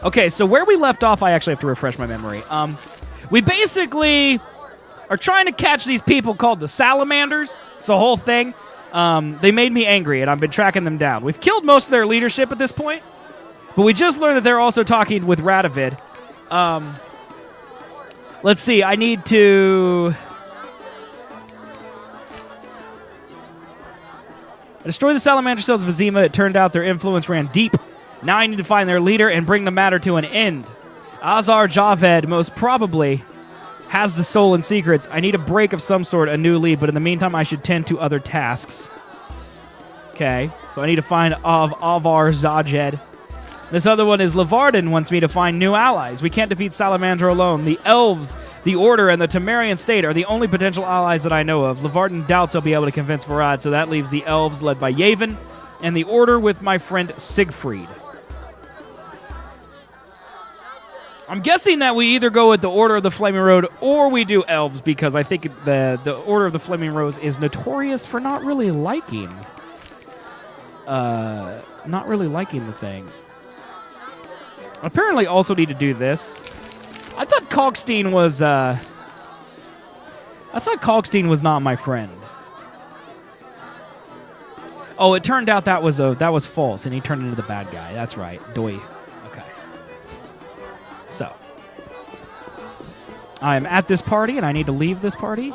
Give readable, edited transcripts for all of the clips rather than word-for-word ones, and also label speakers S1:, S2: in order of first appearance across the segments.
S1: Okay, so where we left off, I actually have to refresh my memory. We basically are trying to catch these people called the salamanders. It's a whole thing. They made me angry, and I've been tracking them down. We've killed most of their leadership at this point, but we just learned that they're also talking with Radovid. Let's see, I need to... Destroy the salamander cells of Azima. It turned out their influence ran deep. Now I need to find their leader and bring the matter to an end. Azar Javed most probably has the soul and secrets. I need a break of some sort, a new lead, but in the meantime, I should tend to other tasks. Okay, so I need to find Avar Zajed. This other one is Levarden wants me to find new allies. We can't defeat Salamander alone. The Elves, the Order, and the Temerian State are the only potential allies that I know of. Levarden doubts I'll be able to convince Varad, so that leaves the Elves led by Yavin and the Order with my friend Siegfried. I'm guessing that we either go with the Order of the Flaming Road or we do Elves, because I think the Order of the Flaming Rose is notorious for not really liking the thing. Apparently also need to do this. I thought Kalkstein was not my friend. Oh, it turned out that was false, and he turned into the bad guy. That's right. Doi. Okay. So, I am at this party, and I need to leave this party.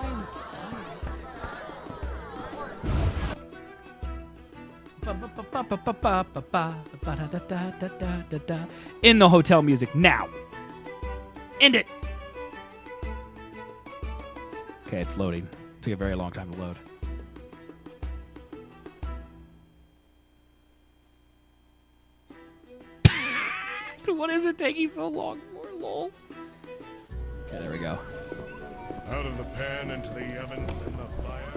S1: In the hotel music now. End it. Okay, it's loading. Took a very long time to load. What is it taking so long for, lol? Okay, there we go.
S2: Out of the pan into the oven, then the fire.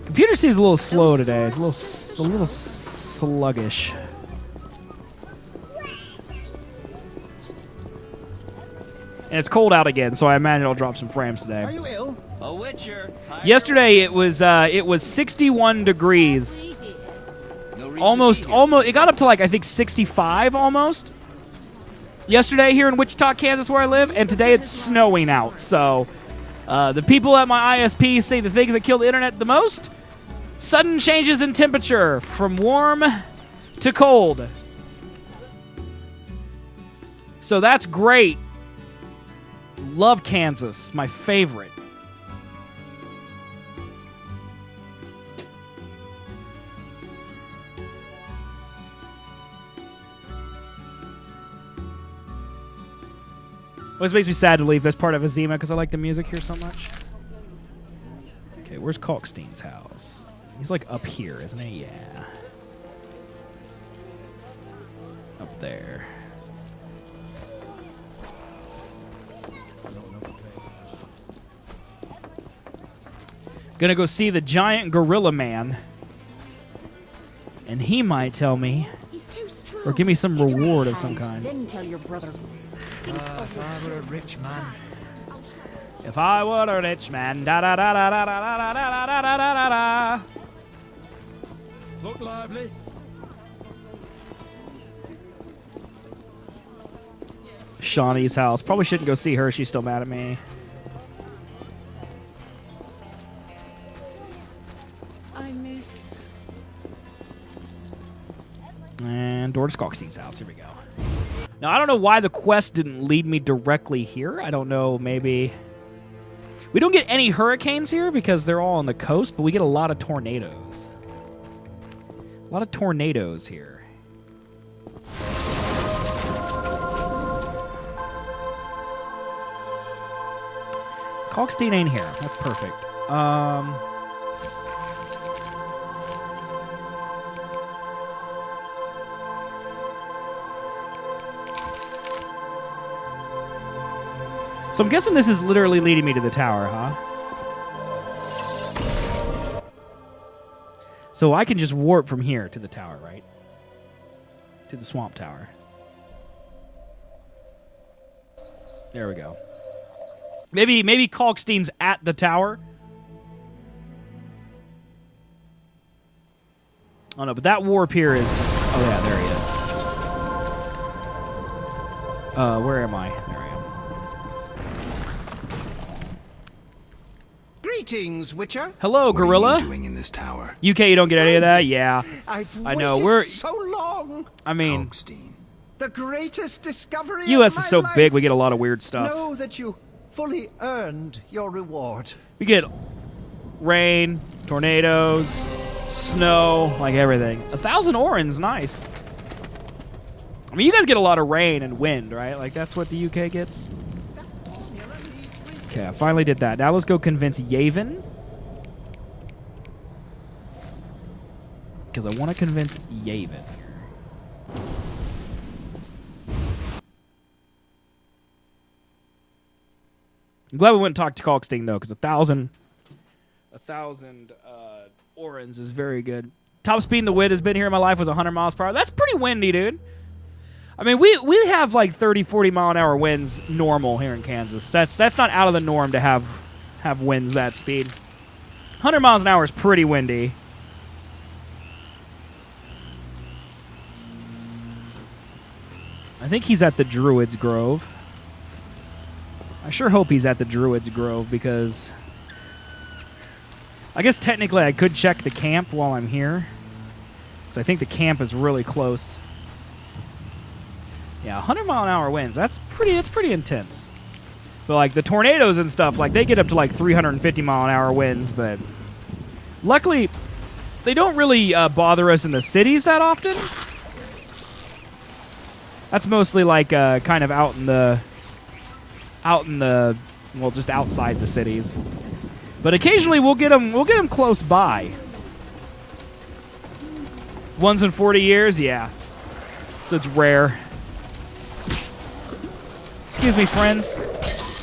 S1: Computer seems a little slow today. It's a little sluggish. And it's cold out again, so I imagine I'll drop some frames today.
S3: Are you ill? A witcher.
S1: Yesterday it was 61 degrees. Almost. It got up to like I think 65 almost. Yesterday here in Wichita, Kansas, where I live, and today it's snowing out. So the people at my ISP say the things that kill the internet the most: sudden changes in temperature from warm to cold. So that's great. Love Kansas, my favorite. Always makes me sad to leave this part of Azima because I like the music here so much. Okay, where's Kalkstein's house? He's like up here, isn't he? Yeah. Up there. Gonna go see the giant gorilla man. And he might tell me, or give me some reward of some kind.
S4: Then tell your brother.
S3: If I were a rich man.
S1: If I were a rich man, da da da da da da da da da da da da.
S3: Look lively.
S1: Shawnee's house. Probably shouldn't go see her. She's still mad at me.
S4: I miss.
S1: And door to Kalkstein's house. Here we go. Now, I don't know why the quest didn't lead me directly here. I don't know, maybe... We don't get any hurricanes here because they're all on the coast, but we get a lot of tornadoes. A lot of tornadoes here. Kalkstein ain't here. That's perfect. So I'm guessing this is literally leading me to the tower, huh? So I can just warp from here to the tower, right? To the swamp tower. There we go. Maybe Kalkstein's at the tower. Oh no, but that warp here is... Oh yeah, there he is. Where am I? There I am.
S3: Greetings, Witcher.
S1: Hello,
S5: What are
S1: Gorilla.
S5: you doing in this tower?
S1: UK, you don't get any of that? Yeah.
S3: I've
S1: I know,
S3: waited
S1: we're-
S3: so long.
S1: I mean,
S5: Kalkstein.
S3: The greatest discovery
S1: US
S3: of
S1: is so
S3: my
S1: big, we
S3: life.
S1: get a lot of weird stuff.
S3: Know that you fully earned your reward.
S1: We get rain, tornadoes, snow, like everything. 1,000 orans, nice. I mean, you guys get a lot of rain and wind, right? Like, that's what the UK gets. Okay, I finally did that. Now let's go convince Yavin. Because I want to convince Yavin. I'm glad we went and talked to Kalkstein, though, because 1,000 orans is very good. Top speed in the wind has been here in my life was 100 miles per hour. That's pretty windy, dude. I mean, we have like 30, 40 mile an hour winds normal here in Kansas. That's not out of the norm to have winds that speed. 100 miles an hour is pretty windy. I think he's at the Druid's Grove. I sure hope he's at the Druid's Grove because I guess technically I could check the camp while I'm here. Because I think the camp is really close. Yeah, 100 mile an hour winds. It's pretty intense. But like the tornadoes and stuff, like they get up to like 350 mile an hour winds, but luckily they don't really bother us in the cities that often. That's mostly like kind of out in the well, just outside the cities. But occasionally we'll get them close by. Once in 40 years, yeah. So it's rare. Excuse me, friends.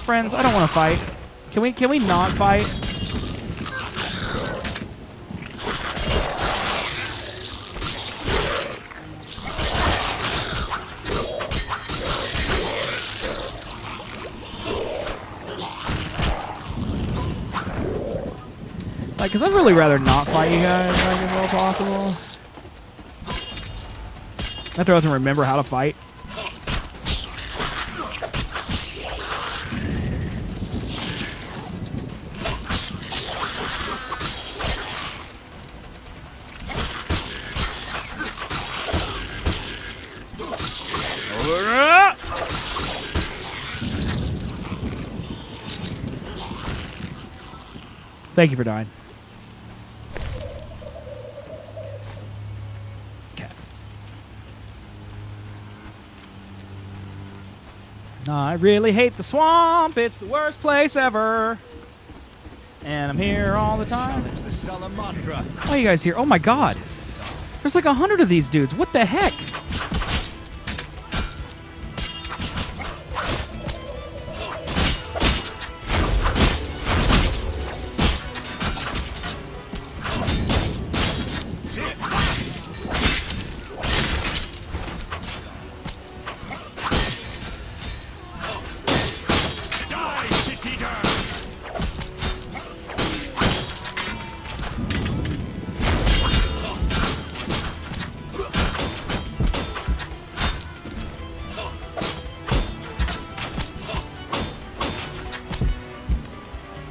S1: Friends, I don't want to fight. Can we not fight? Like, because I'd really rather not fight you guys, like, if all possible. I have to remember how to fight. Thank you for dying. Okay. I really hate the swamp. It's the worst place ever. And I'm here all the time.
S3: Challenge the Salamandra.
S1: Why are you guys here? Oh my god. There's like 100 of these dudes. What the heck?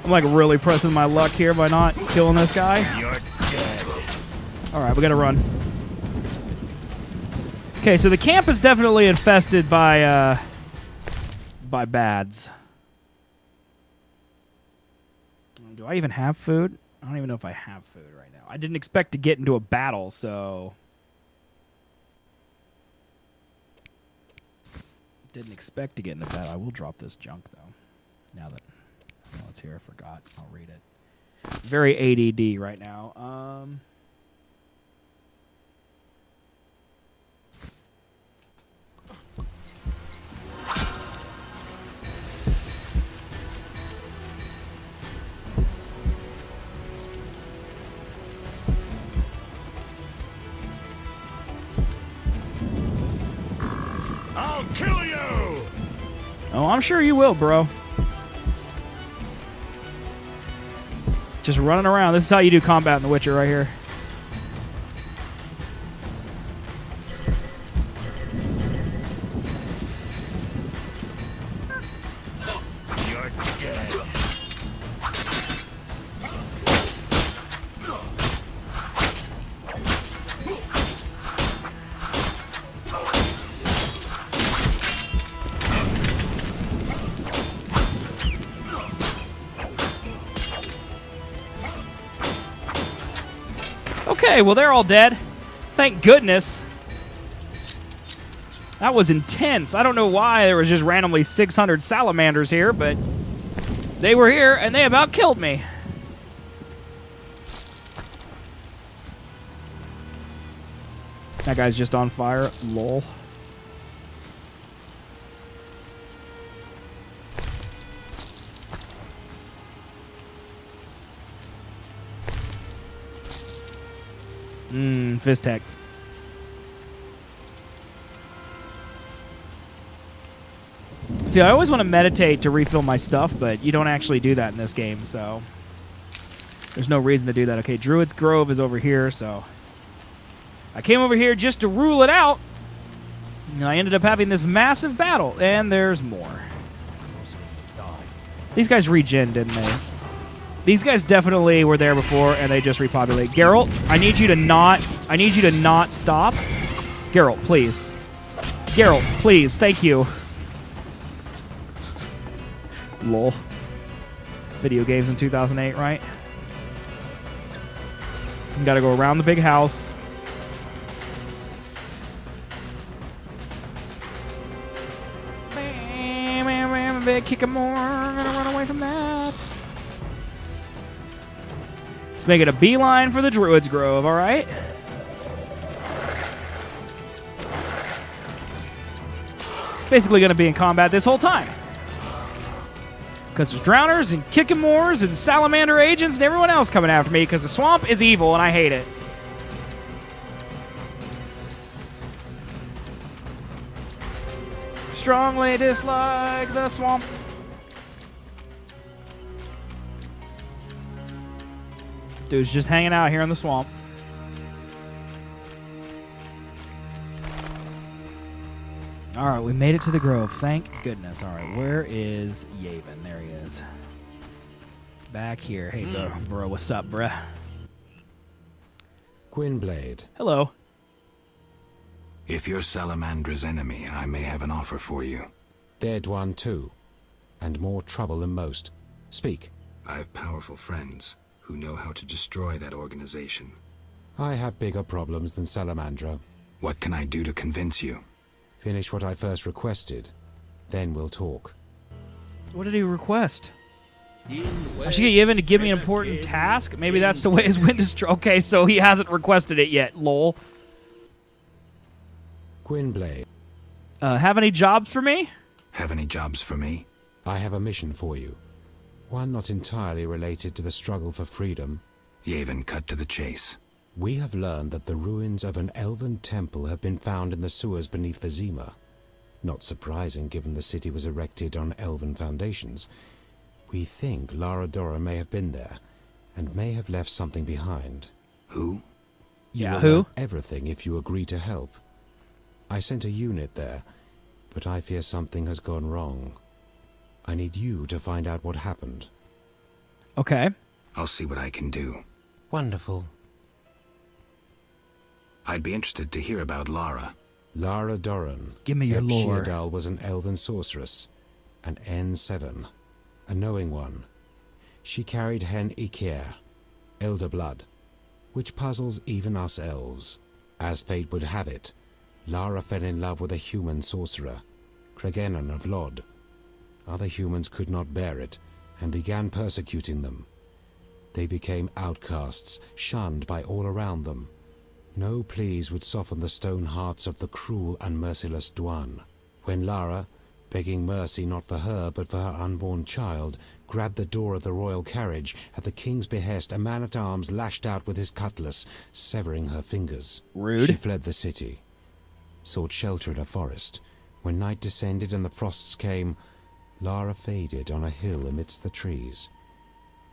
S1: I'm like really pressing my luck here by not killing this guy.
S2: You're dead.
S1: Alright, we gotta run. Okay, so the camp is definitely infested by bads. Do I even have food? I don't even know if I have food right now. I didn't expect to get into a battle, so... Didn't expect to get into battle. I will drop this junk, though. Now that... Oh, it's here. I forgot. I'll read it. Very ADD right now.
S2: I'll kill you!
S1: Oh, I'm sure you will, bro. Just running around. This is how you do combat in The Witcher right here. Okay, well, they're all dead. Thank goodness. That was intense. I don't know why there was just randomly 600 salamanders here, but they were here, and they about killed me. That guy's just on fire. Lol. Fist tech. See, I always want to meditate to refill my stuff, but you don't actually do that in this game, so there's no reason to do that. Okay, Druid's Grove is over here, so I came over here just to rule it out, and I ended up having this massive battle, and there's more. These guys regen, didn't they? These guys definitely were there before, and they just repopulate. Geralt, I need you to not stop. Geralt, please. Geralt, please. Thank you. Lol. Video games in 2008, right? You gotta go around the big house. Bam, kick him more. I'm gonna run away from that. Let's make it a beeline for the Druid's Grove, all right? Basically going to be in combat this whole time. Because there's drowners and Kickamores and salamander agents and everyone else coming after me because the swamp is evil and I hate it. Strongly dislike the swamp. Dude's just hanging out here in the swamp. Alright, we made it to the grove. Thank goodness. Alright, where is Yavin? There he is. Back here. Hey, bro, what's up, bruh?
S5: Gwynblade.
S1: Hello.
S5: If you're Salamandra's enemy, I may have an offer for you. Dead one, too. And more trouble than most. Speak. I have powerful friends who know how to destroy that organization. I have bigger problems than Salamandra. What can I do to convince you? Finish what I first requested. Then we'll talk.
S1: What did he request? I should get Yavin to give me an important task? Maybe that's the way his wind is... Okay, so he hasn't requested it yet, lol.
S5: Gwynblade.
S1: Have any jobs for me?
S5: Have any jobs for me? I have a mission for you. One not entirely related to the struggle for freedom. Yavin, cut to the chase. We have learned that the ruins of an elven temple have been found in the sewers beneath Vizima. Not surprising, given the city was erected on elven foundations. We think Lara Dora may have been there, and may have left something behind. Who? You will learn everything if you agree to help. I sent a unit there, but I fear something has gone wrong. I need you to find out what happened.
S1: Okay.
S5: I'll see what I can do. Wonderful. I'd be interested to hear about Lara. Lara Doran.
S1: Give me your lore.
S5: Scoia'tael was an elven sorceress, an N7, a knowing one. She carried Hen Iker, elder blood, which puzzles even us elves. As fate would have it, Lara fell in love with a human sorcerer, Cregennan of Lod. Other humans could not bear it, and began persecuting them. They became outcasts, shunned by all around them. No pleas would soften the stone hearts of the cruel and merciless Dwan. When Lara, begging mercy not for her but for her unborn child, grabbed the door of the royal carriage, at the king's behest a man-at-arms lashed out with his cutlass, severing her fingers.
S1: Rude.
S5: She fled the city, sought shelter in a forest. When night descended and the frosts came, Lara faded on a hill amidst the trees.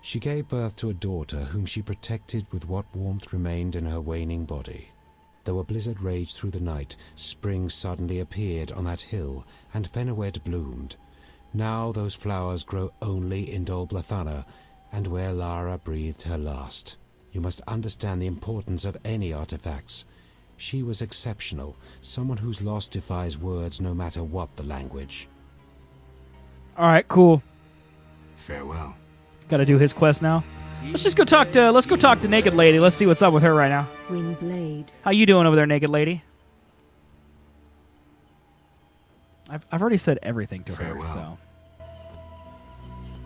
S5: She gave birth to a daughter whom she protected with what warmth remained in her waning body. Though a blizzard raged through the night, spring suddenly appeared on that hill, and Fenawed bloomed. Now those flowers grow only in Dol Blathana, and where Lara breathed her last. You must understand the importance of any artifacts. She was exceptional, someone whose loss defies words no matter what the language.
S1: All right, cool.
S5: Farewell.
S1: Got to do his quest now. Let's just go talk to. Let's go talk to Naked Lady. Let's see what's up with her right now.
S4: Windblade.
S1: How you doing over there, Naked Lady? I've already said everything to her, so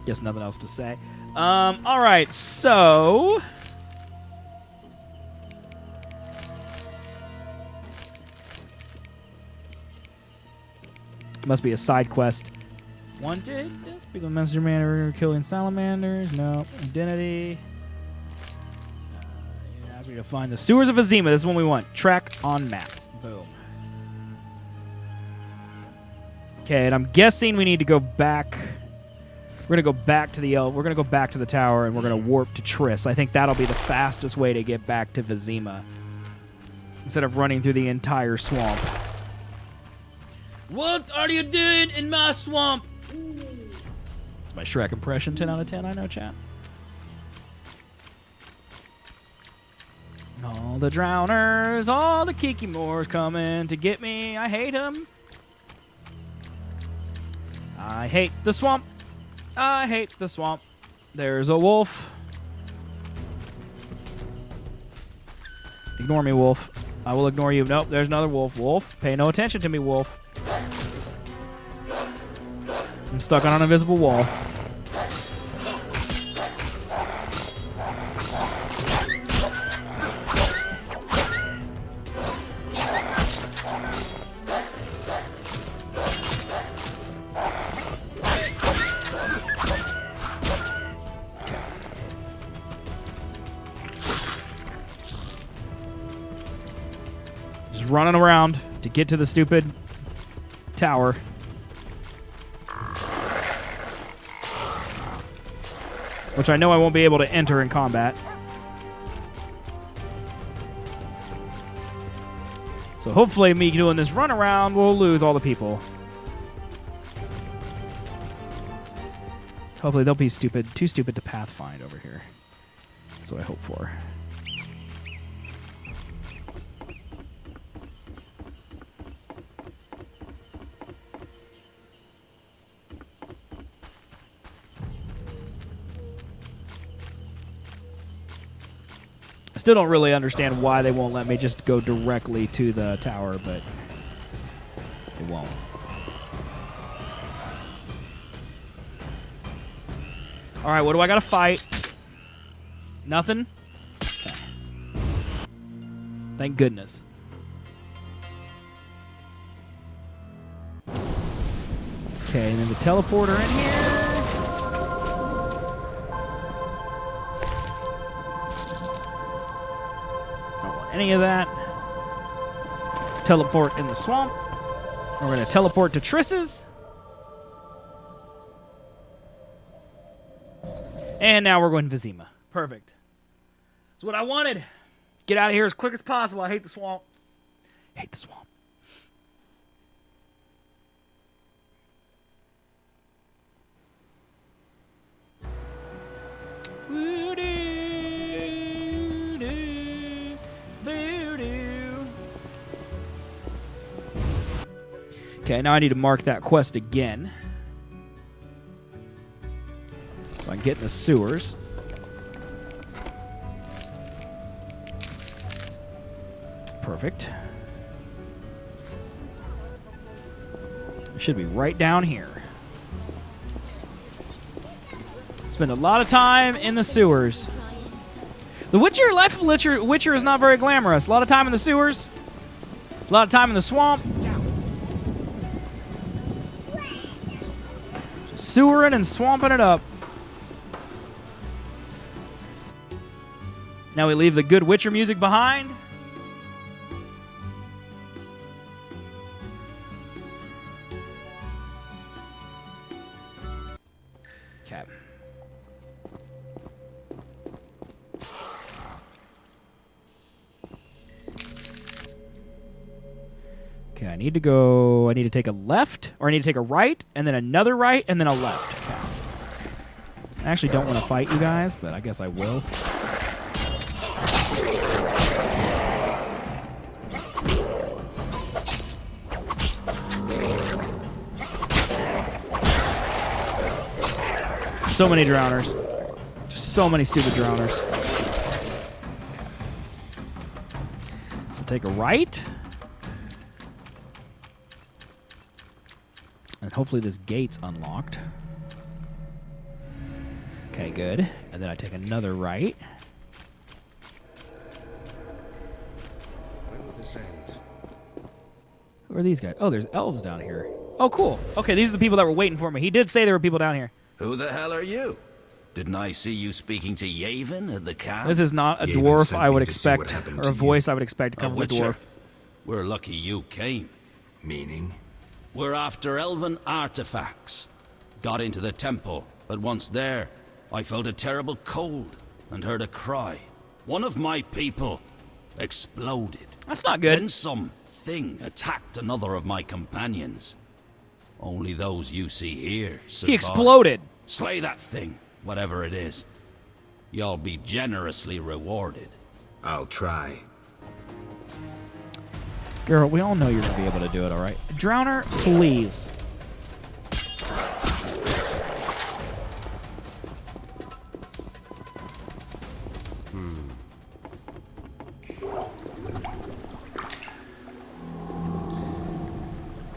S1: guess nothing else to say. All right, so must be a side quest. Wanted. Speak with Messenger Man, killing salamanders. No. Identity. Ask me to find the sewers of Vizima. This is one we want. Track on map. Boom. Okay, and I'm guessing we need to go back. We're gonna go back to the We're gonna go back to the tower, and we're gonna warp to Triss. I think that'll be the fastest way to get back to Vizima, instead of running through the entire swamp. What are you doing in my swamp? It's my Shrek impression. 10 out of 10. I know, chat. All the drowners, all the Kikimores coming to get me. I hate them. I hate the swamp. I hate the swamp. There's a wolf. Ignore me, wolf. I will ignore you. Nope, there's another wolf. Wolf, pay no attention to me, wolf. I'm stuck on an invisible wall. Running around to get to the stupid tower. Which I know I won't be able to enter in combat. So hopefully me doing this run around will lose all the people. Hopefully they'll be too stupid to pathfind over here. That's what I hope for. Still don't really understand why they won't let me just go directly to the tower, but it won't. All right, what do I gotta fight? Nothing? Okay. Thank goodness. Okay, and then the teleporter in here. Any of that. Teleport in the swamp. We're going to teleport to Triss's. And now we're going to Vizima. Perfect. That's what I wanted. Get out of here as quick as possible. I hate the swamp. Hate the swamp. Okay, now I need to mark that quest again. So I can get in the sewers. Perfect. It should be right down here. Spend a lot of time in the sewers. The Witcher life of Witcher is not very glamorous. A lot of time in the sewers. A lot of time in the swamp. Sewering and swamping it up. Now we leave the good Witcher music behind. Okay. Okay, I need to take a left, or I need to take a right, and then another right, and then a left. Okay. I actually don't want to fight you guys, but I guess I will. So many drowners. Just so many stupid drowners. So take a right. And hopefully this gate's unlocked. Okay, good. And then I take another right.
S5: When will this end?
S1: Who are these guys? Oh, there's elves down here. Oh, cool. Okay, these are the people that were waiting for me. He did say there were people down here.
S6: Who the hell are you? Didn't I see you speaking to Yavin at the camp?
S1: This is not a
S5: Yavin
S1: dwarf
S5: sent
S1: I would
S5: me to see what
S1: expect,
S5: happened
S1: or
S5: to
S1: a
S5: you.
S1: voice I would expect to come from a dwarf.
S6: We're lucky you came.
S5: Meaning?
S6: We're after elven artifacts. Got into the temple, but once there, I felt a terrible cold and heard a cry. One of my people exploded.
S1: That's not good.
S6: Then something attacked another of my companions. Only those you see here survived.
S1: He exploded.
S6: Slay that thing, whatever it is. You'll be generously rewarded.
S5: I'll try.
S1: Geralt, we all know you're going to be able to do it, all right? Drowner, please.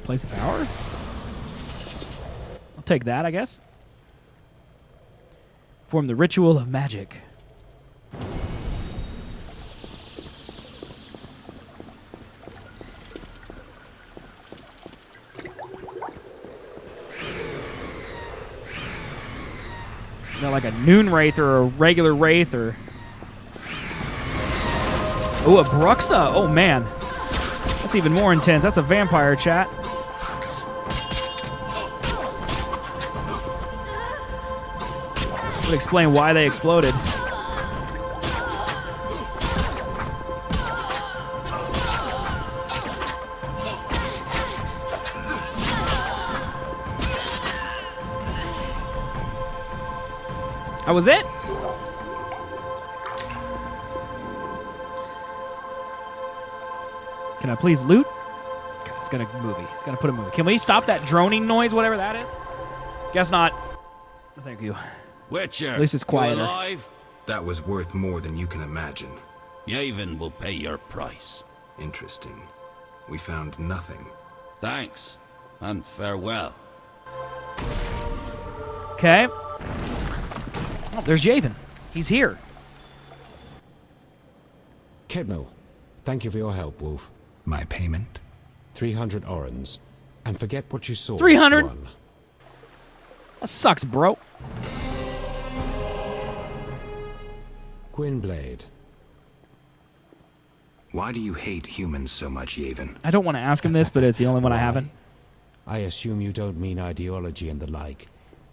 S1: Place of power? I'll take that, I guess. Form the ritual of magic. Got like a noon wraith or a regular wraith or... Oh, a Bruxa. Oh, man. That's even more intense. That's a vampire, chat. Would explain why they exploded. That was it? Can I please loot? Okay, it's gonna movie. It's gonna put a movie. Can we stop that droning noise, whatever that is? Guess not. Thank you.
S6: Witcher,
S1: At least it's
S6: you
S1: quieter.
S6: alive?
S5: That was worth more than you can imagine.
S6: Yavin will pay your price.
S5: Interesting. We found nothing.
S6: Thanks, and farewell.
S1: Okay. Oh, there's Yavin. He's here.
S5: Kedmil, thank you for your help, Wolf. My payment? 300 orens. And forget what you saw.
S1: 300?
S5: One.
S1: That sucks, bro.
S5: Gwynblade. Why do you hate humans so much, Yavin?
S1: I don't want to ask him this, but it's the only one I haven't.
S5: I assume you don't mean ideology and the like,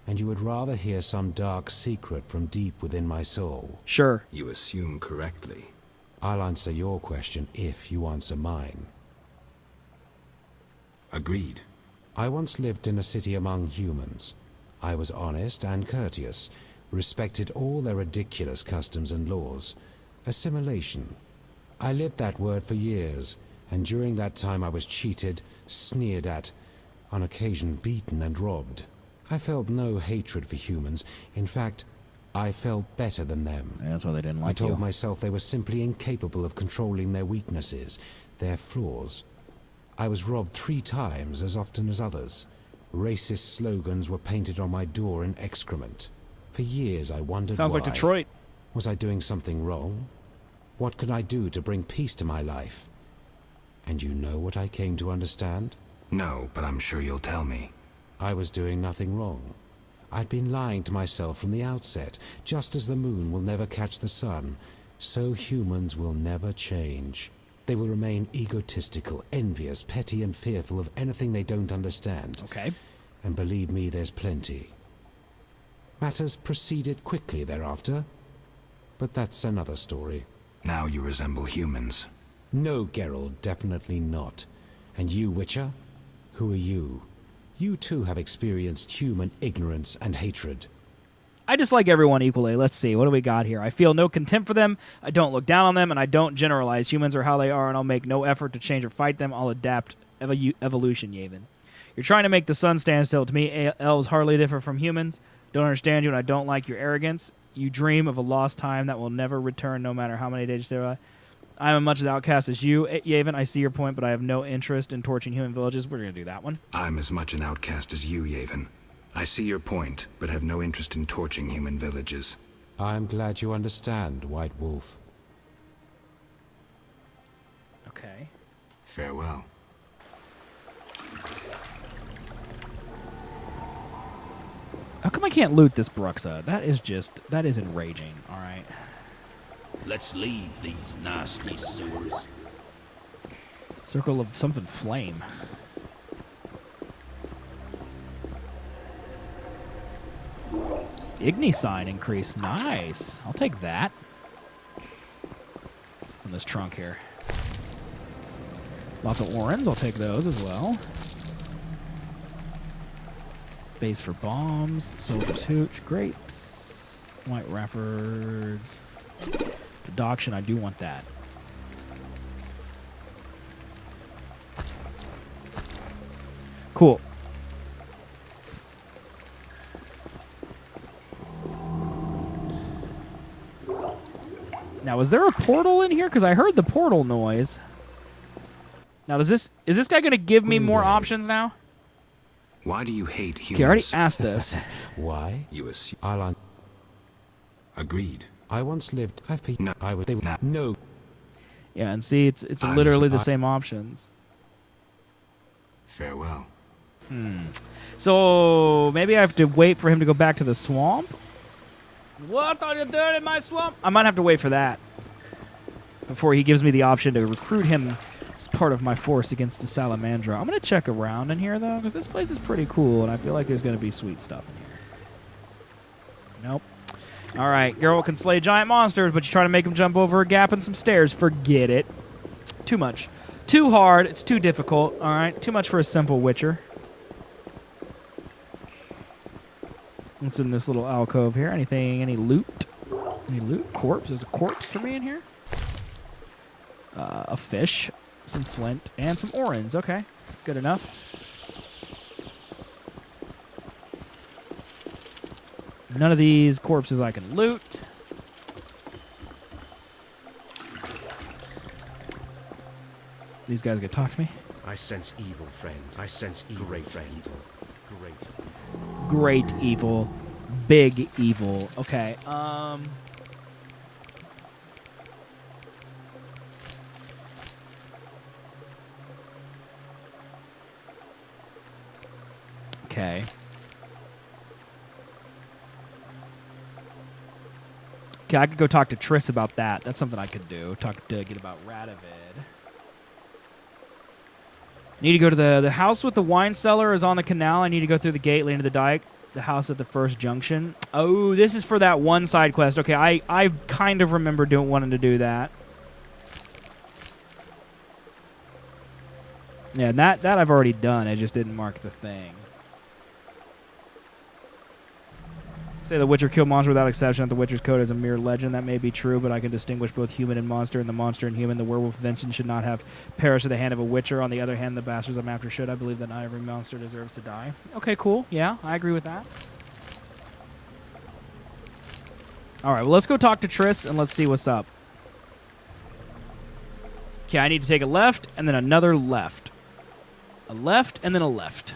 S5: and you would rather hear some dark secret from deep within my soul.
S1: Sure.
S5: You assume correctly. I'll answer your question if you answer mine. Agreed. I once lived in a city among humans. I was honest and courteous, respected all their ridiculous customs and laws. Assimilation. I lived that word for years, and during that time I was cheated, sneered at, on occasion beaten and robbed. I felt no hatred for humans. In fact, I felt better than them.
S1: Yeah, that's why they didn't
S5: I
S1: like
S5: told
S1: you.
S5: myself they were simply incapable of controlling their weaknesses, their flaws. I was robbed 3 times as often as others. Racist slogans were painted on my door in excrement. For years I wondered
S1: Sounds
S5: why.
S1: like Detroit.
S5: Was I doing something wrong? What could I do to bring peace to my life? And you know what I came to understand?
S7: No, but I'm sure you'll tell me.
S5: I was doing nothing wrong. I'd been lying to myself from the outset. Just as the moon will never catch the sun, so humans will never change. They will remain egotistical, envious, petty, and fearful of anything they don't understand.
S1: Okay.
S5: And believe me, there's plenty. Matters proceeded quickly thereafter, but that's another story.
S7: Now you resemble humans.
S5: No, Geralt, definitely not. And you, Witcher? Who are you? You too have experienced human ignorance and hatred.
S1: I dislike everyone equally. Let's see. What do we got here? I feel no contempt for them. I don't look down on them, and I don't generalize. Humans are how they are, and I'll make no effort to change or fight them. I'll adapt. Evolution, Yavin. You're trying to make the sun stand still. To me, elves hardly differ from humans. Don't understand you, and I don't like your arrogance. You dream of a lost time that will never return no matter how many days there are. I am as much an outcast as you, Yavin. I see your point, but I have no interest in torching human villages. We're going to do that one.
S7: I'm as much an outcast as you, Yavin. I see your point, but have no interest in torching human villages.
S5: I'm glad you understand, White Wolf.
S1: Okay.
S7: Farewell.
S1: How come I can't loot this Bruxa? That is enraging. All right.
S6: Let's leave these nasty sewers.
S1: Circle of something flame. Igni sign increase. Nice. I'll take that. From this trunk here. Lots of orens. I'll take those as well. Base for bombs. Soldier's hooch. Grapes. White wrappers. Deduction. I do want that. Cool. Now, is there a portal in here? Because I heard the portal noise. Now, is this guy going to give me more options now?
S7: Why do you hate humans?
S1: Okay, I already asked this.
S5: Why?
S7: You assume.
S5: Agreed. I once lived.
S7: No.
S5: I would. They would no.
S1: Yeah, and see, it's
S7: I'm
S1: literally the
S5: sorry.
S1: same options.
S7: Farewell.
S1: So maybe I have to wait for him to go back to the swamp. What are you doing in my swamp? I might have to wait for that before he gives me the option to recruit him as part of my force against the Salamandra. I'm gonna check around in here though, because this place is pretty cool, and I feel like there's gonna be sweet stuff in here. Nope. All right, Geralt can slay giant monsters, but you try to make him jump over a gap and some stairs. Forget it. Too much. Too hard. It's too difficult. All right, too much for a simple Witcher. What's in this little alcove here? Anything? Any loot? Any loot? Corpse? There's a corpse for me in here. A fish, some flint, and some orens. Okay, good enough. None of these corpses I can loot. These guys gonna talk to me?
S8: I sense evil, friend. I sense evil, great friend. Great.
S1: Great evil. Big evil. Okay, Okay. Okay, I could go talk to Triss about that. That's something I could do. Talk to get about Radovid. Need to go to the house with the wine cellar is on the canal. I need to go through the gate leading to the dike. The house at the first junction. Oh, this is for that one side quest. Okay, I kind of remember wanting to do that. Yeah, and that I've already done. I just didn't mark the thing. Say the Witcher kill monster without exception. That the Witcher's code is a mere legend. That may be true, but I can distinguish both human and monster, and the monster and human. The werewolf invention should not have perished at the hand of a Witcher. On the other hand, the bastards I'm after should. I believe that not every monster deserves to die. Okay, cool. Yeah, I agree with that. All right, well, let's go talk to Triss, and let's see what's up. Okay, I need to take a left, and then another left. A left, and then a left.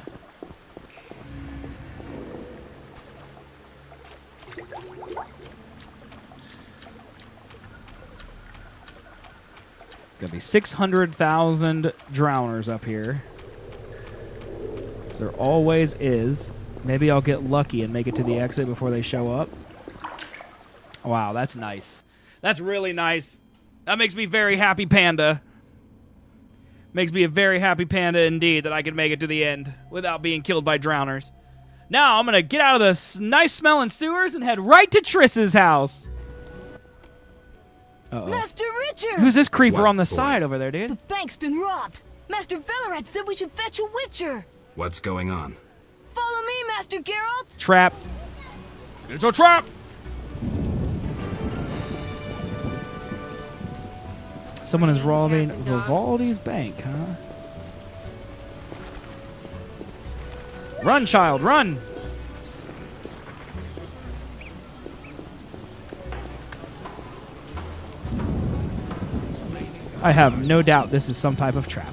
S1: Gonna be 600,000 drowners up here. There always is. Maybe I'll get lucky and make it to the exit before they show up. Wow, that's nice. That's really nice. That makes me very happy, Panda. Makes me a very happy panda indeed that I can make it to the end without being killed by drowners. Now I'm gonna get out of the nice smelling sewers and head right to Triss's house. Uh-oh.
S9: Master Richard!
S1: Who's this creeper
S7: What,
S1: on the
S7: boy?
S1: side over there, dude?
S9: The bank's been robbed. Master Velarad said we should fetch a Witcher.
S7: What's going on?
S9: Follow me, Master Geralt.
S1: Trap. It's a trap! Someone is robbing Vivaldi's bank, huh? Run, child, run! I have no doubt this is some type of trap.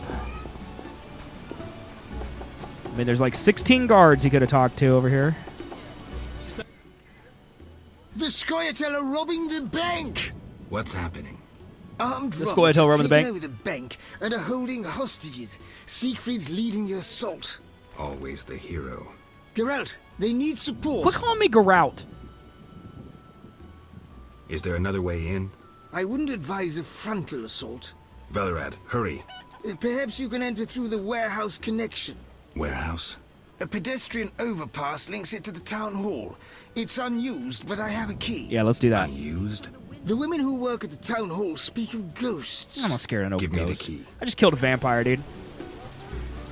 S1: I mean, there's like 16 guards he could have talked to over here.
S10: The Scoia'tael are robbing the bank!
S7: What's happening?
S10: Armed
S1: The
S10: robbers
S1: Scoia'tael
S10: have
S1: robbing the
S10: taken
S1: bank?
S10: over the bank and are holding hostages. Siegfried's leading the assault.
S7: Always the hero.
S10: Geralt, they need support.
S1: Quit calling me Geralt.
S7: Is there another way in?
S10: I wouldn't advise a frontal assault.
S7: Velorad, hurry.
S10: Perhaps you can enter through the warehouse connection.
S7: Warehouse?
S10: A pedestrian overpass links it to the town hall. It's unused, but I have a key.
S1: Yeah, let's do that.
S7: Unused?
S10: The women who work at the town hall speak of ghosts.
S1: I'm not scared of no
S7: Give me the
S1: ghosts.
S7: key.
S1: I just killed a vampire, dude.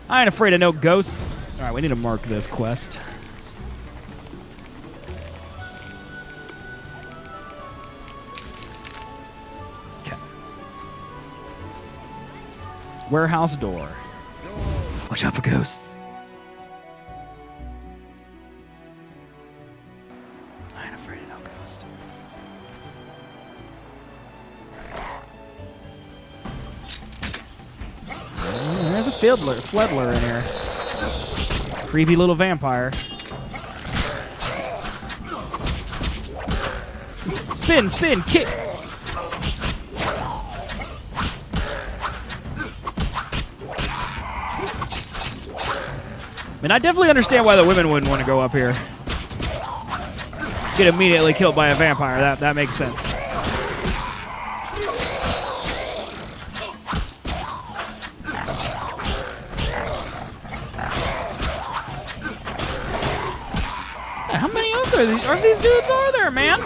S1: I ain't afraid of no ghosts. All right, we need to mark this quest. Okay. Warehouse door. Watch out for ghosts. I ain't afraid of no ghosts. There's a fledler in here. Creepy little vampire. Spin, spin, kick. I mean, I definitely understand why the women wouldn't want to go up here. Get immediately killed by a vampire. That makes sense. How many of these dudes are there, man?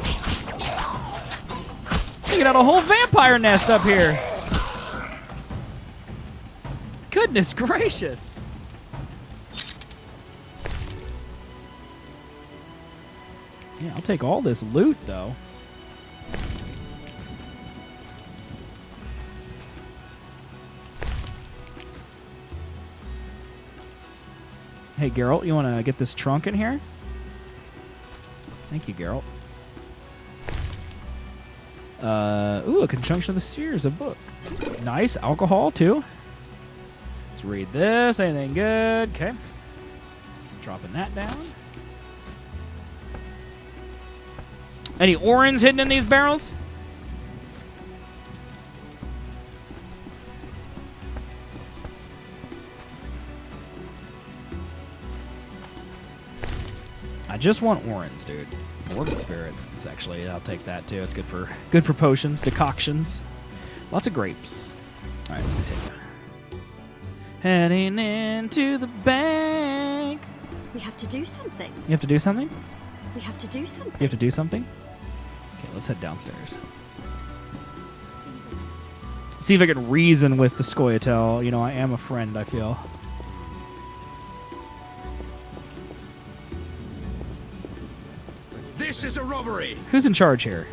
S1: You got a whole vampire nest up here. Goodness gracious. Yeah, I'll take all this loot, though. Hey, Geralt, you want to get this trunk in here? Thank you, Geralt. Ooh, a conjunction of the spheres, a book. Nice. Alcohol, too. Let's read this. Anything good? Okay. Dropping that down. Any orens hidden in these barrels? I just want orens, dude. Morbid spirit. It's actually, I'll take that too. It's good for potions, decoctions. Lots of grapes. All right, let's continue. Heading into the bank.
S4: We have to do something.
S1: You have to do something?
S4: We have to do something.
S1: You have to do something? Okay, let's head downstairs. See if I can reason with the Scoia'tael. You know, I am a friend, I feel.
S8: This is a robbery.
S1: Who's in charge here?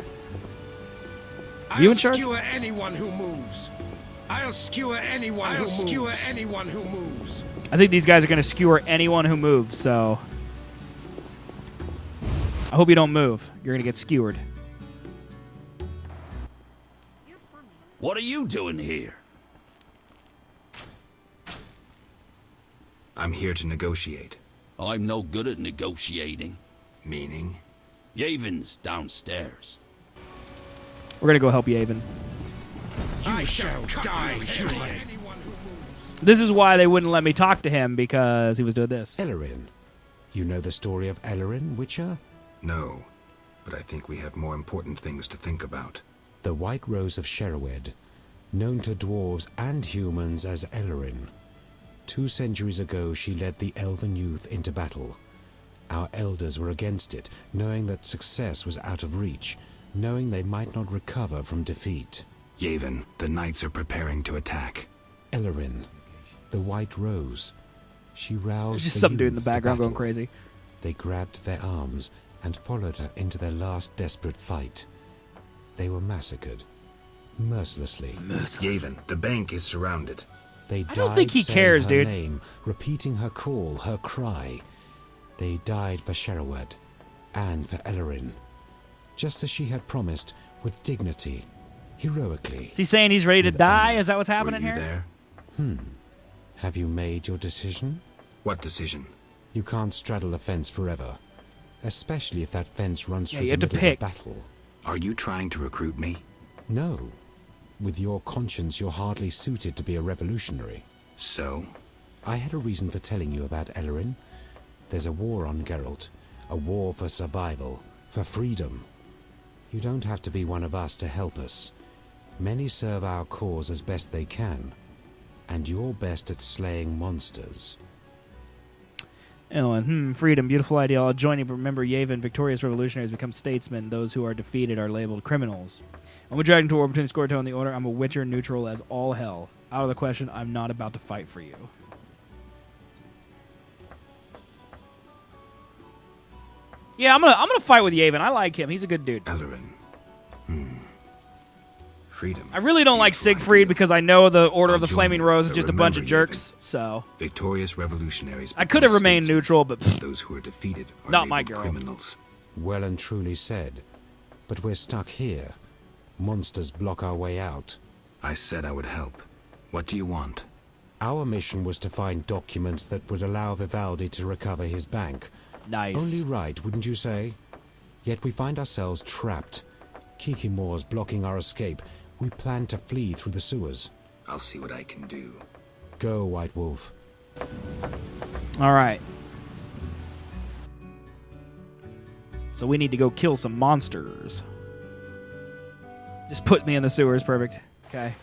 S1: You in charge?
S8: I'll skewer anyone who moves. I'll skewer anyone who moves.
S1: I think these guys are going to skewer anyone who moves, so... I hope you don't move. You're going to get skewered.
S6: What are you doing here?
S7: I'm here to negotiate.
S6: I'm no good at negotiating.
S7: Meaning?
S6: Yavon's downstairs.
S1: We're going to go help Yavon.
S8: I shall die human.
S1: This is why they wouldn't let me talk to him, because he was doing this.
S5: Ellerin. You know the story of Ellerin, Witcher?
S7: No, but I think we have more important things to think about.
S5: The White Rose of Sherwood, known to dwarves and humans as Ellerin. 2 centuries ago, she led the elven youth into battle. Our elders were against it, knowing that success was out of reach, knowing they might not recover from defeat.
S7: Yavon, the knights are preparing to attack.
S5: Ellerin, the White Rose. She roused
S1: There's just
S5: the
S1: some dude in the
S5: youths to
S1: background going
S5: battle.
S1: crazy.
S5: They grabbed their arms and followed her into their last desperate fight. They were massacred. Mercilessly.
S7: Yavon, the bank is surrounded.
S5: They
S1: I
S5: died
S1: don't think he
S5: saying
S1: cares,
S5: her
S1: dude.
S5: name, repeating her call, her cry. They died for Sherwood and for Ellerin. Just as she had promised, with dignity, heroically.
S1: Is he saying he's ready to die?
S5: honor.
S1: Is that what's happening
S7: Were you
S1: here?
S7: there?
S5: Have you made your decision?
S7: What decision?
S5: You can't straddle a fence forever, especially if that fence runs
S1: Yeah,
S5: through
S1: you
S5: the
S1: have to
S5: middle
S1: pick.
S5: of battle.
S7: Are you trying to recruit me?
S5: No. With your conscience, you're hardly suited to be a revolutionary.
S7: So?
S5: I had a reason for telling you about Ellerin. There's a war on Geralt. A war for survival. For freedom. You don't have to be one of us to help us. Many serve our cause as best they can. And you're best at slaying monsters.
S1: Ellen, freedom, beautiful ideal. I'll join you, but remember, Yavin, victorious revolutionaries become statesmen. Those who are defeated are labeled criminals. I'm a dragon to war between Scoia'tael and the Order. I'm a witcher, neutral as all hell. Out of the question, I'm not about to fight for you. Yeah, I'm gonna fight with Yavin. I like him. He's a good dude.
S7: Ellerin. Freedom.
S1: I really don't like
S7: Beautiful
S1: Siegfried
S7: idea.
S1: because I know the Order
S7: I'll
S1: of the
S7: join
S1: Flaming
S7: you,
S1: Rose is
S7: but
S1: just a bunch of
S7: remember,
S1: jerks. So
S7: Victorious revolutionaries.
S1: I could have
S7: become
S1: remained
S7: statesmen.
S1: neutral, but pfft,
S7: Those who are defeated are
S1: Not my
S7: labeled
S1: girl.
S7: criminals.
S5: Well and truly said. But we're stuck here. Monsters block our way out.
S7: I said I would help. What do you want?
S5: Our mission was to find documents that would allow Vivaldi to recover his bank.
S1: nice.
S5: Only right, wouldn't you say? Yet we find ourselves trapped. Kikimore's blocking our escape. We plan to flee through the sewers.
S7: I'll see what I can do.
S5: Go, White Wolf.
S1: All right. So we need to go kill some monsters. Just put me in the sewers. Perfect. Okay.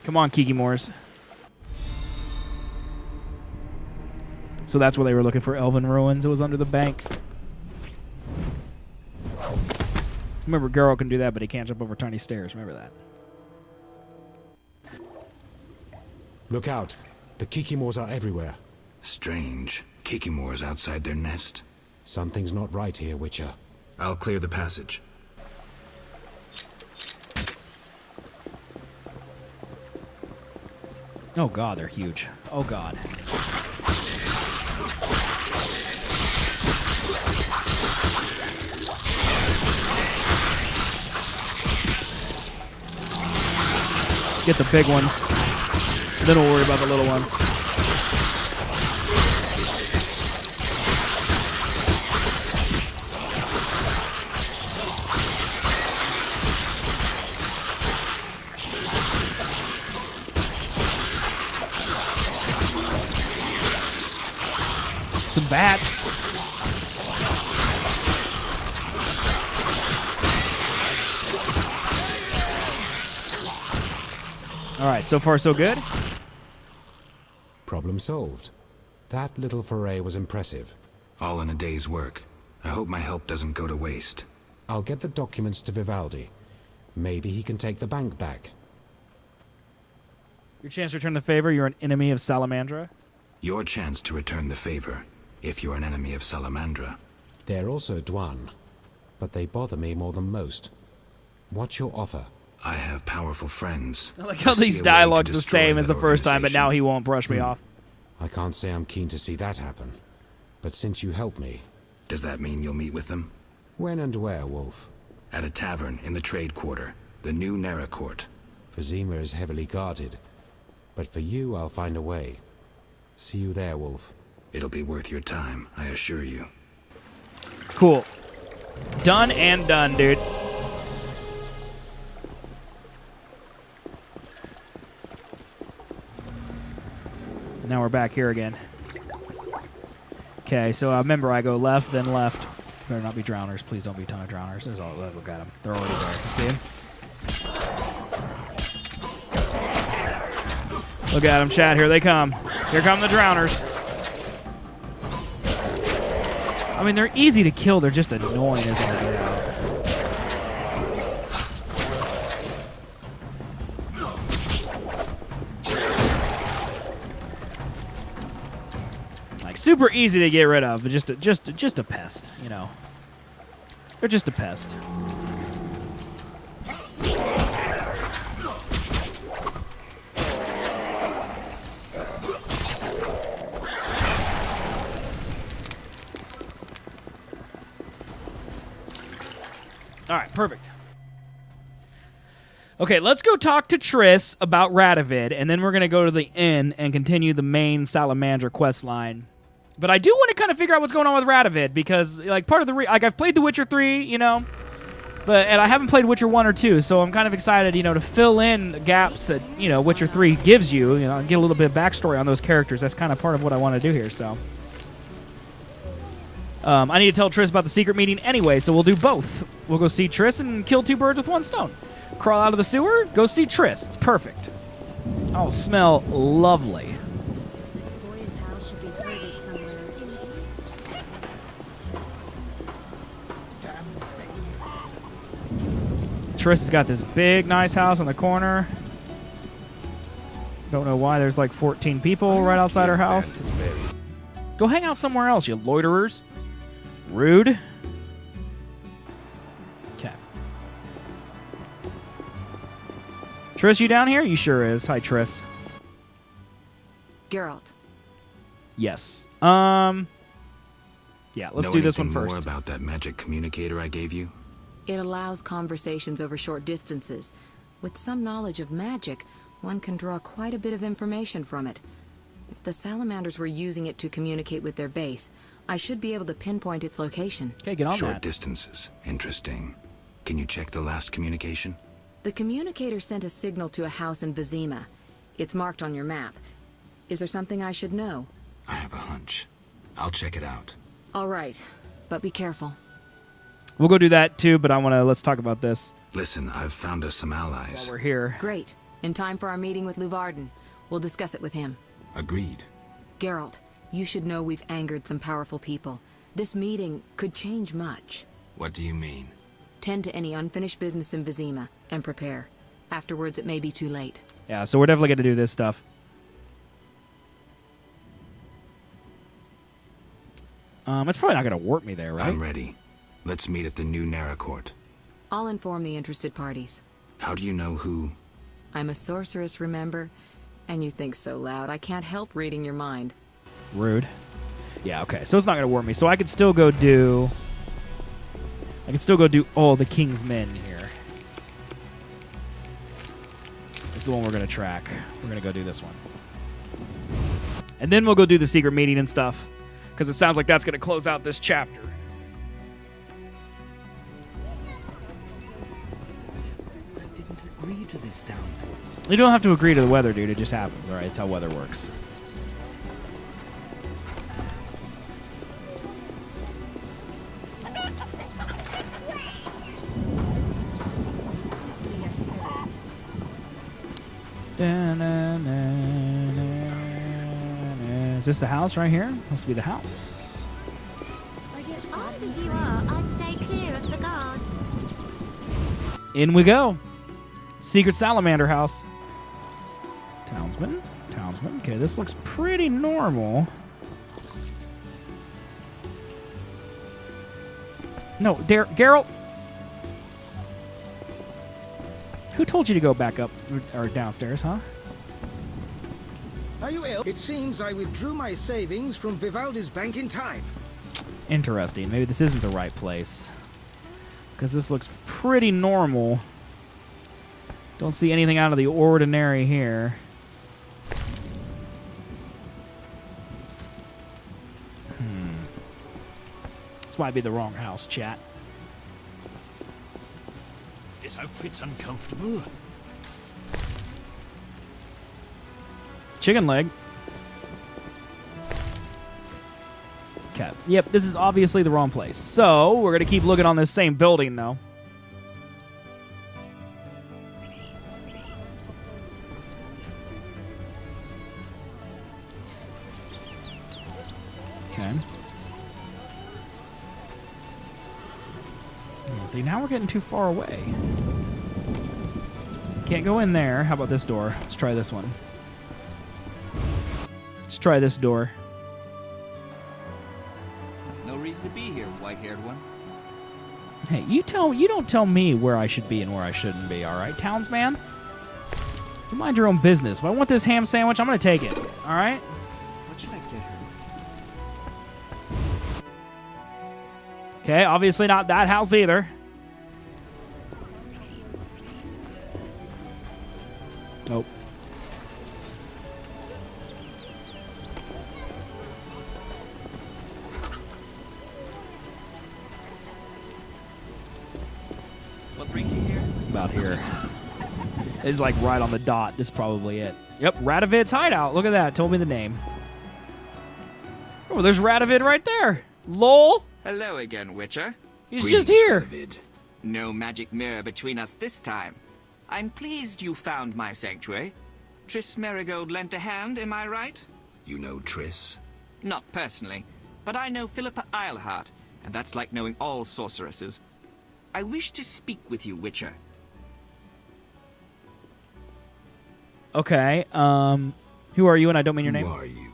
S1: Come on, Kikimores. So that's where they were looking for elven ruins. It was under the bank. Remember, Geralt can do that, but he can't jump over tiny stairs. Remember that.
S5: Look out. The Kikimores are everywhere.
S7: Strange. Kikimore's outside their nest.
S5: Something's not right here, Witcher.
S7: I'll clear the passage.
S1: Oh, God, they're huge. Oh, God. Get the big ones. Then we'll worry about the little ones. Some bats. All right, so far so good.
S5: Problem solved. That little foray was impressive.
S7: All in a day's work. I hope my help doesn't go to waste.
S5: I'll get the documents to Vivaldi. Maybe he can take the bank back.
S1: Your chance to return the favor. You're an enemy of Salamandra.
S7: Your chance to return the favor, if you're an enemy of Salamandra.
S5: They're also Dwan, but they bother me more than most. What's your offer?
S7: I have powerful friends.
S1: I like how
S7: who see
S1: these
S7: a way to
S1: dialogues the
S7: destroy
S1: same as the
S7: that
S1: first time, but now
S7: organization.
S1: he won't brush me off.
S5: I can't say I'm keen to see that happen. But since you helped me...
S7: Does that mean you'll meet with them?
S5: When and where, Wolf?
S7: At a tavern in the trade quarter, the new Nera Court.
S5: Vizima is heavily guarded. But for you, I'll find a way. See you there, Wolf.
S7: It'll be worth your time, I assure you.
S1: Cool. Done and done, dude. Now we're back here again. Okay, so remember I go left, then left. Better not be drowners. Please don't be a ton of drowners. There's all. Look at them. They're already there. You see them? Look at them, chat. Here they come. Here come the drowners. I mean, they're easy to kill. They're just annoying as all get out. Like super easy to get rid of, but just a pest, you know. They're just a pest. All right, perfect. Okay, let's go talk to Triss about Radovid, and then we're going to go to the inn and continue the main Salamander quest line. But I do want to kind of figure out what's going on with Radovid, because like part of the I've played The Witcher 3, you know, and I haven't played Witcher 1 or 2, so I'm kind of excited, you know, to fill in gaps that, you know, Witcher 3 gives you, you know, get a little bit of backstory on those characters. That's kind of part of what I want to do here, so. I need to tell Triss about the secret meeting anyway, so we'll do both. We'll go see Triss and kill 2 birds with 1 stone. Crawl out of the sewer, go see Triss. It's perfect. Oh, smell lovely.
S4: The Scoia'tael should be herded somewhere.
S1: Triss has got this big, nice house on the corner. Don't know why there's like 14 people right outside her house. Go hang out somewhere else, you loiterers. Rude. Okay. Triss, you down here? You sure is. Hi, Triss.
S11: Geralt.
S1: Yes. Yeah, let's do this one
S7: Know anything more
S1: first.
S7: about that magic communicator I gave you?
S11: It allows conversations over short distances. With some knowledge of magic, one can draw quite a bit of information from it. If the salamanders were using it to communicate with their base, I should be able to pinpoint its location.
S1: Okay, get on
S7: Short
S1: that.
S7: distances. Interesting. Can you check the last communication?
S11: The communicator sent a signal to a house in Vizima. It's marked on your map. Is there something I should know?
S7: I have a hunch. I'll check it out.
S11: All right, but be careful.
S1: We'll go do that too, but let's talk about this
S7: Listen, I've found us some allies.
S1: while we're here.
S11: Great. In time for our meeting with Luvarden. We'll discuss it with him.
S7: Agreed.
S11: Geralt, you should know we've angered some powerful people. This meeting could change much.
S7: What do you mean?
S11: Tend to any unfinished business in Vizima, and prepare. Afterwards, it may be too late.
S1: Yeah, so we're definitely going to do this stuff. It's probably not going to warp me there, right?
S7: I'm ready. Let's meet at the new Nara court.
S11: I'll inform the interested parties.
S7: How do you know who?
S11: I'm a sorceress, remember? And you think so loud, I can't help reading your mind.
S1: Rude. Yeah, okay. So it's not going to warp me. So I could still go do... all the King's Men here. This is the one we're going to track. We're going to go do this one. And then we'll go do the secret meeting and stuff. Because it sounds like that's going to close out this chapter.
S10: I didn't agree to this downpour.
S1: You don't have to agree to the weather, dude. It just happens, all right? It's how weather works. Is this the house right here? Must be the house.
S4: Armed as you are, I stay clear of the guards.
S1: In we go. Secret Salamander house. Townsman. Okay, this looks pretty normal. No, Geralt. Who told you to go back up or downstairs, huh?
S10: Are you ill? It seems I withdrew my savings from Vivaldi's bank in time.
S1: Interesting. Maybe this isn't the right place. Because this looks pretty normal. Don't see anything out of the ordinary here. This might be the wrong house, chat.
S12: This outfit's uncomfortable.
S1: Chicken leg. Okay. Yep, this is obviously the wrong place. So, we're going to keep looking on this same building, though. Okay. See, now we're getting too far away. Can't go in there. How about this door? Let's try this one. Let's try this door.
S13: No reason to be here, white-haired one.
S1: Hey, you don't tell me where I should be and where I shouldn't be, all right, townsman? You mind your own business. If I want this ham sandwich, I'm going to take it, all right?
S10: What should I get her?
S1: Okay, obviously not that house either. Nope.
S13: What brings you here?
S1: About here. It's like right on the dot. This is probably it. Yep, Radovid's hideout. Look at that. Told me the name. Oh, there's Radovid right there. Lol.
S14: Hello again, Witcher.
S1: He's just here.
S14: Radovid. No magic mirror between us this time. I'm pleased you found my sanctuary. Triss Merigold lent a hand, am I right?
S7: You know Triss?
S14: Not personally, but I know Philippa Eilhart, and that's like knowing all sorceresses. I wish to speak with you, Witcher.
S1: Okay, who are you and I don't mean your name?
S7: Who are you?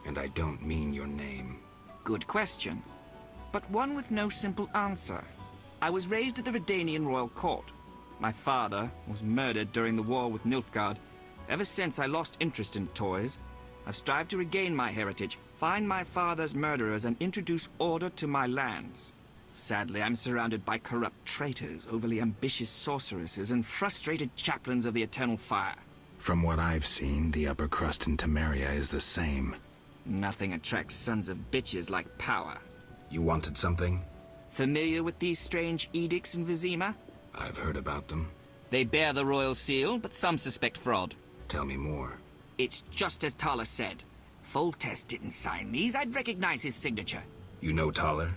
S7: And I don't mean your name.
S14: Good question, but one with no simple answer. I was raised at the Redanian royal court. My father was murdered during the war with Nilfgaard. Ever since I lost interest in toys, I've strived to regain my heritage, find my father's murderers, and introduce order to my lands. Sadly, I'm surrounded by corrupt traitors, overly ambitious sorceresses, and frustrated chaplains of the Eternal Fire.
S7: From what I've seen, the upper crust in Temeria is the same.
S14: Nothing attracts sons of bitches like power.
S7: You wanted something?
S14: Familiar with these strange edicts in Vizima?
S7: I've heard about them.
S14: They bear the royal seal, but some suspect fraud.
S7: Tell me more.
S14: It's just as Thaler said. Foltest didn't sign these. I'd recognize his signature.
S7: You know Thaler?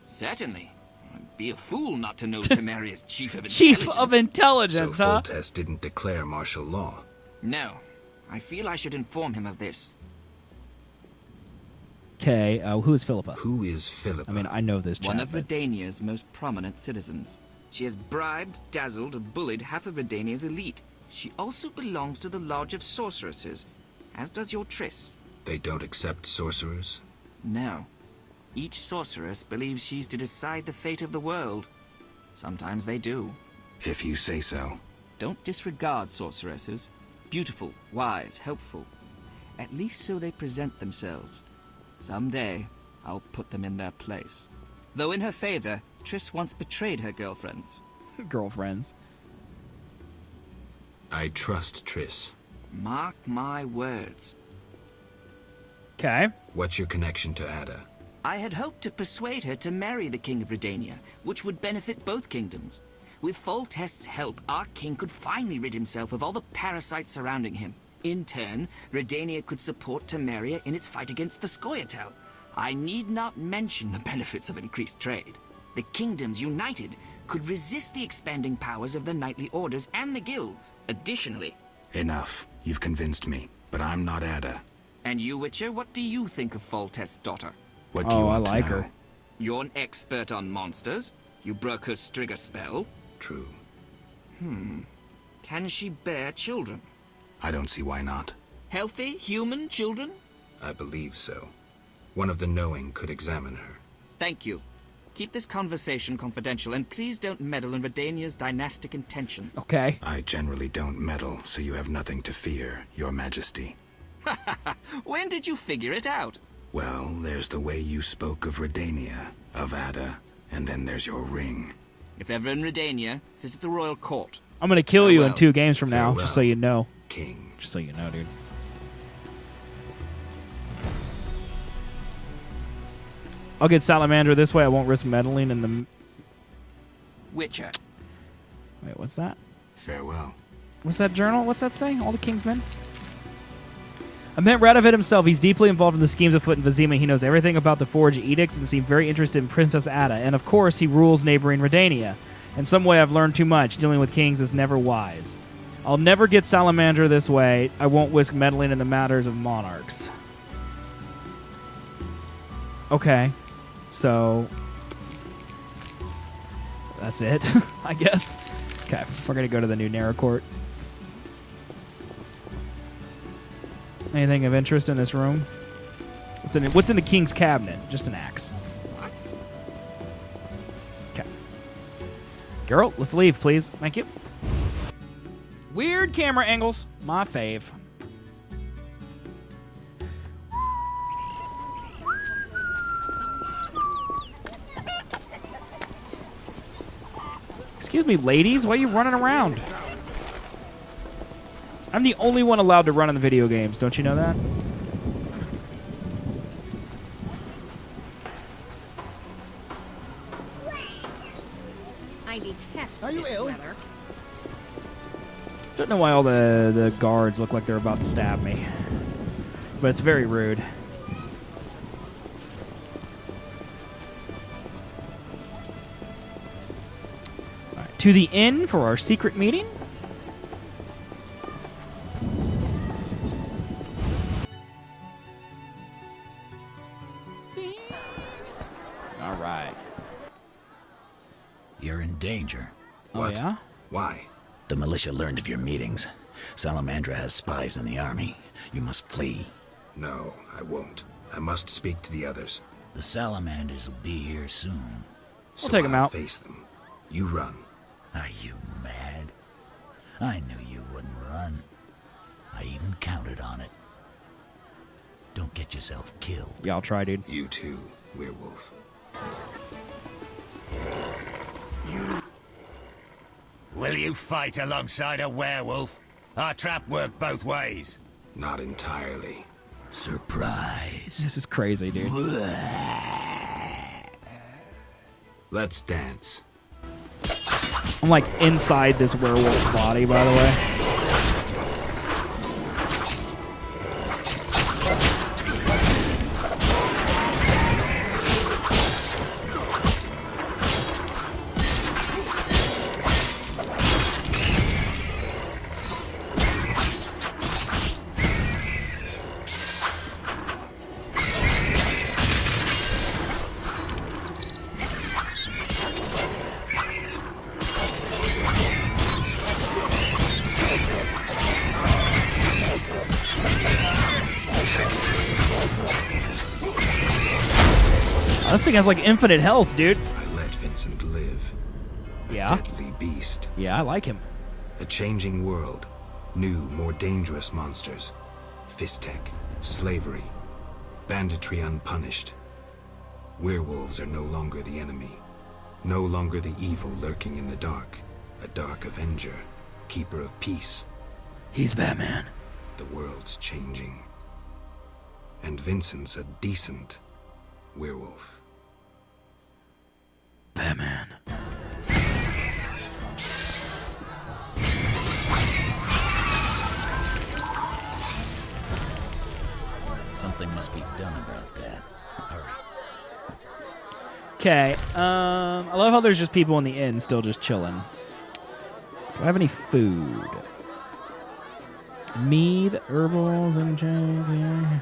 S14: Certainly. I'd be a fool not to know Temeria's chief of intelligence.
S1: Chief of intelligence,
S7: so
S1: huh?
S7: Foltest didn't declare martial law?
S14: No. I feel I should inform him of this.
S1: Okay, who is Philippa?
S7: Who is Philippa?
S1: I mean, I know this chap.
S14: One of Redania's most prominent citizens. She has bribed, dazzled, and bullied half of Redania's elite. She also belongs to the Lodge of Sorceresses, as does your Triss.
S7: They don't accept sorcerers?
S14: No. Each sorceress believes she's to decide the fate of the world. Sometimes they do.
S7: If you say so.
S14: Don't disregard sorceresses. Beautiful, wise, helpful. At least so they present themselves. Someday, I'll put them in their place. Though in her favor, Triss once betrayed her girlfriends.
S1: Girlfriends.
S7: I trust Triss.
S14: Mark my words.
S1: Okay.
S7: What's your connection to Ada?
S14: I had hoped to persuade her to marry the King of Redania, which would benefit both kingdoms. With Foltest's help, our king could finally rid himself of all the parasites surrounding him. In turn, Redania could support Temeria in its fight against the Scoia'tael. I need not mention the benefits of increased trade. The kingdoms united could resist the expanding powers of the knightly orders and the guilds. Additionally...
S7: Enough. You've convinced me. But I'm not Ada.
S14: And you, Witcher, what do you think of Foltest's daughter?
S7: What do you want
S1: I like
S7: to know?
S1: her.
S14: You're an expert on monsters. You broke her Strigger spell.
S7: True.
S14: Can she bear children?
S7: I don't see why not.
S14: Healthy, human children?
S7: I believe so. One of the knowing could examine her.
S14: Thank you. Keep this conversation confidential, and please don't meddle in Redania's dynastic intentions.
S1: Okay.
S7: I generally don't meddle, so you have nothing to fear, Your Majesty.
S14: When did you figure it out?
S7: Well, there's the way you spoke of Redania, of Ada, and then there's your ring.
S14: If ever in Redania, visit the royal court.
S1: I'm going to kill you in 2 games from now,
S7: Farewell,
S1: just so you know.
S7: King.
S1: Just so you know, dude. I'll get Salamander this way. I won't risk meddling in the...
S14: Witcher.
S1: Wait, what's that?
S7: Farewell.
S1: What's that journal? What's that say? All the king's men? I met Radovid himself. He's deeply involved in the schemes afoot in Vizima. He knows everything about the Forge edicts and seemed very interested in Princess Ada. And of course, he rules neighboring Redania. In some way, I've learned too much. Dealing with kings is never wise. I'll never get Salamander this way. I won't risk meddling in the matters of monarchs. Okay. So... that's it, I guess. Okay, we're going to go to the new Nera Court. Anything of interest in this room? What's in the king's cabinet? Just an axe.
S14: What?
S1: Okay. Geralt, let's leave, please. Thank you. Weird camera angles. My fave. Excuse me, ladies. Why are you running around? I'm the only one allowed to run in the video games. Don't you know that?
S11: I detest
S3: Are you
S11: this
S3: ill?
S11: weather.
S1: Don't know why all the guards look like they're about to stab me. But it's very rude. All right, to the inn for our secret meeting. All right.
S15: You're in danger.
S1: Oh, yeah?
S7: Why?
S15: The militia learned of your meetings. Salamandra has spies in the army. You must flee.
S7: No, I won't. I must speak to the others.
S15: The salamanders will be here soon.
S1: We'll take 'em
S7: I'll
S1: out.
S7: Face them. You run.
S15: Are you mad? I knew you wouldn't run. I even counted on it. Don't get yourself killed.
S1: Yeah, I'll try, dude.
S7: You too, werewolf.
S16: Will you fight alongside a werewolf? Our trap worked both ways.
S7: Not entirely.
S15: Surprise.
S1: This is crazy, dude.
S7: Let's dance.
S1: I'm like inside this werewolf's body, by the way. This thing has like infinite health, dude.
S7: I let Vincent live.
S1: Yeah.
S7: Deadly beast.
S1: Yeah, I like him.
S7: A changing world. New, more dangerous monsters. Fistek. Slavery. Banditry unpunished. Werewolves are no longer the enemy. No longer the evil lurking in the dark. A dark avenger. Keeper of peace.
S1: He's Batman.
S7: The world's changing. And Vincent's a decent werewolf.
S1: Batman.
S15: Something must be done about that. Hurry.
S1: Okay, I love how there's just people in the inn still just chilling. Do I have any food? Mead, herbals, and change. Yeah.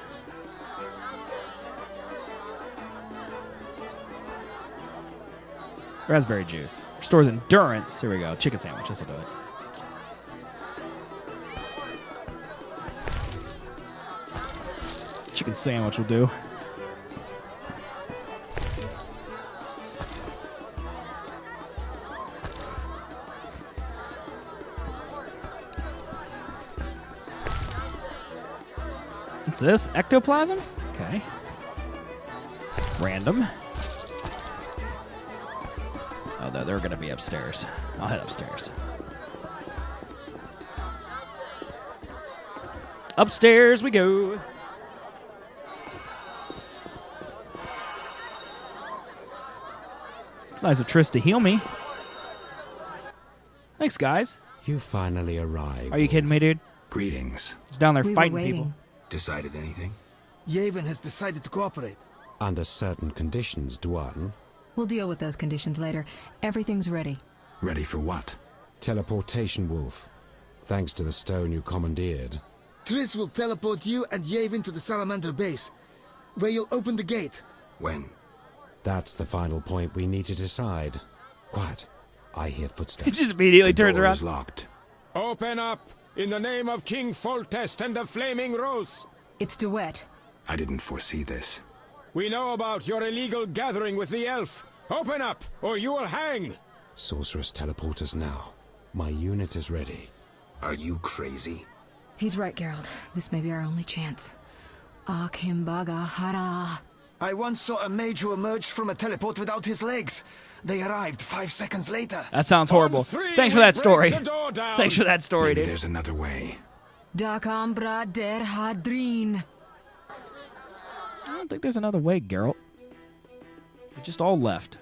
S1: Raspberry juice. Restores endurance. Here we go. Chicken sandwich. This will do it. Chicken sandwich will do. What's this? Ectoplasm? Okay. Random. Oh, they're going to be upstairs. I'll head upstairs. Upstairs we go. It's nice of Triss to heal me. Thanks, guys.
S5: You finally arrived.
S1: Are you kidding me, dude?
S7: Greetings.
S1: He's down there
S11: We were
S1: fighting
S11: waiting.
S1: people.
S7: Decided anything?
S3: Yavin has decided to cooperate.
S5: Under certain conditions, Dwan.
S11: We'll deal with those conditions later. Everything's ready.
S7: Ready for what?
S5: Teleportation, Wolf. Thanks to the stone you commandeered.
S3: Triss will teleport you and Yavin to the Salamander base, where you'll open the gate.
S7: When?
S5: That's the final point we need to decide. Quiet. I hear footsteps.
S1: He just immediately
S7: The
S1: turns
S7: door
S1: around.
S7: is locked.
S8: Open up! In the name of King Foltest and the Flaming Rose!
S11: It's DeWitt.
S7: I didn't foresee this.
S8: We know about your illegal gathering with the elf. Open up, or you will hang!
S5: Sorceress, teleport us now. My unit is ready.
S7: Are you crazy?
S11: He's right, Geralt. This may be our only chance. Akimbaga Hara.
S10: I once saw a mage who emerged from a teleport without his legs. They arrived 5 seconds later.
S1: That sounds horrible. Thanks for that story. Thanks for that story,
S7: Maybe
S1: dude.
S7: there's another way.
S11: Dakambra der Hadrin.
S1: I don't think there's another way, Geralt. We just all left.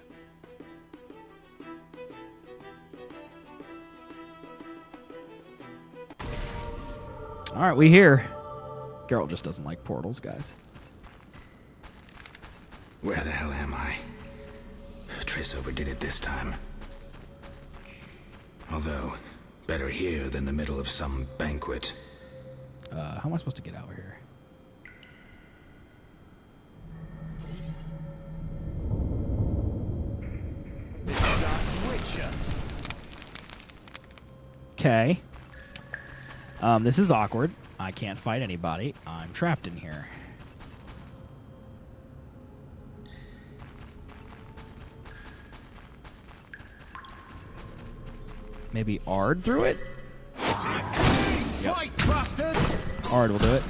S1: Alright, we here. Geralt just doesn't like portals, guys.
S7: Where the hell am I? Triss overdid it this time. Although, better here than the middle of some banquet.
S1: How am I supposed to get out of here? Okay. This is awkward. I can't fight anybody. I'm trapped in here. Maybe Ard through it?
S8: Fight, bastards!
S1: Ard will do it.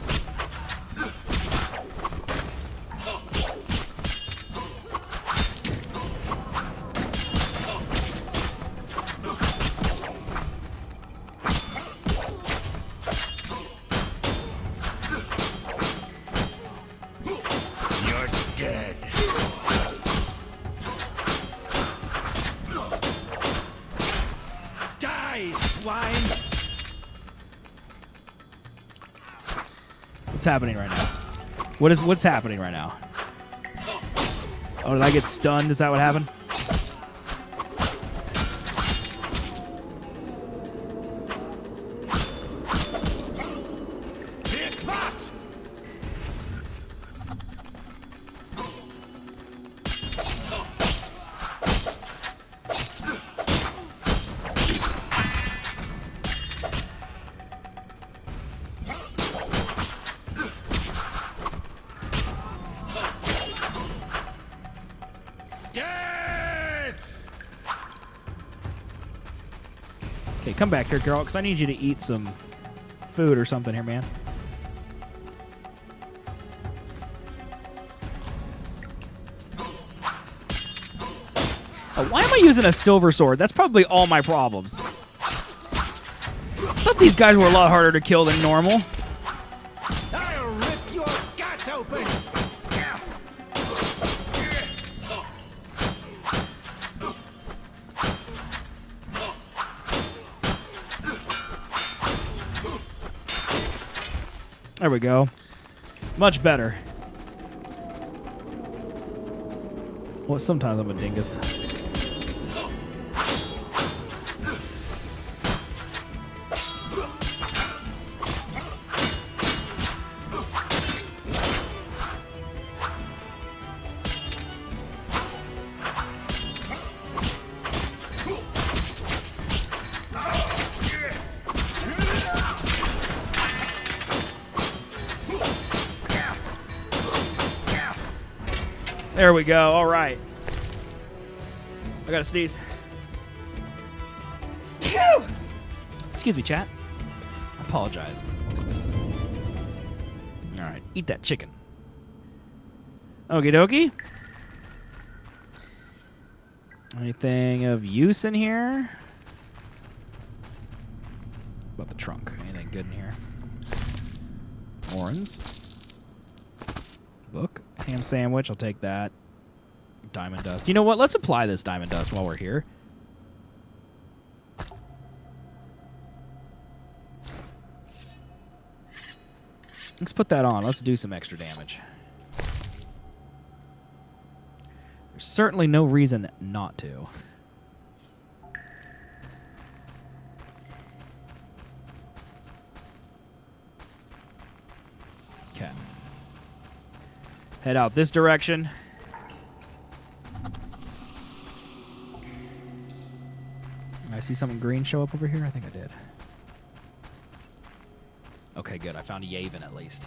S16: You're dead.
S8: Die, swine!
S1: What's happening right now? What's happening right now? Oh, did I get stunned? Is that what happened?
S8: Take that!
S1: Okay, come back here, girl, because I need you to eat some food or something here, man. Oh, why am I using a silver sword? That's probably all my problems. I thought these guys were a lot harder to kill than normal.
S8: I'll rip your gut open!
S1: There we go. Much better. Well, sometimes I'm a dingus. There we go. All right. I gotta sneeze. Phew! Excuse me, chat. I apologize. All right, eat that chicken. Okie dokie. Anything of use in here? What about the trunk? Anything good in here? Orange. Book. Ham sandwich. I'll take that. Diamond dust. You know what? Let's apply this diamond dust while we're here. Let's put that on. Let's do some extra damage. There's certainly no reason not to. Okay. Head out this direction. I see something green show up over here? I think I did. Okay, good. I found a Yavin at least.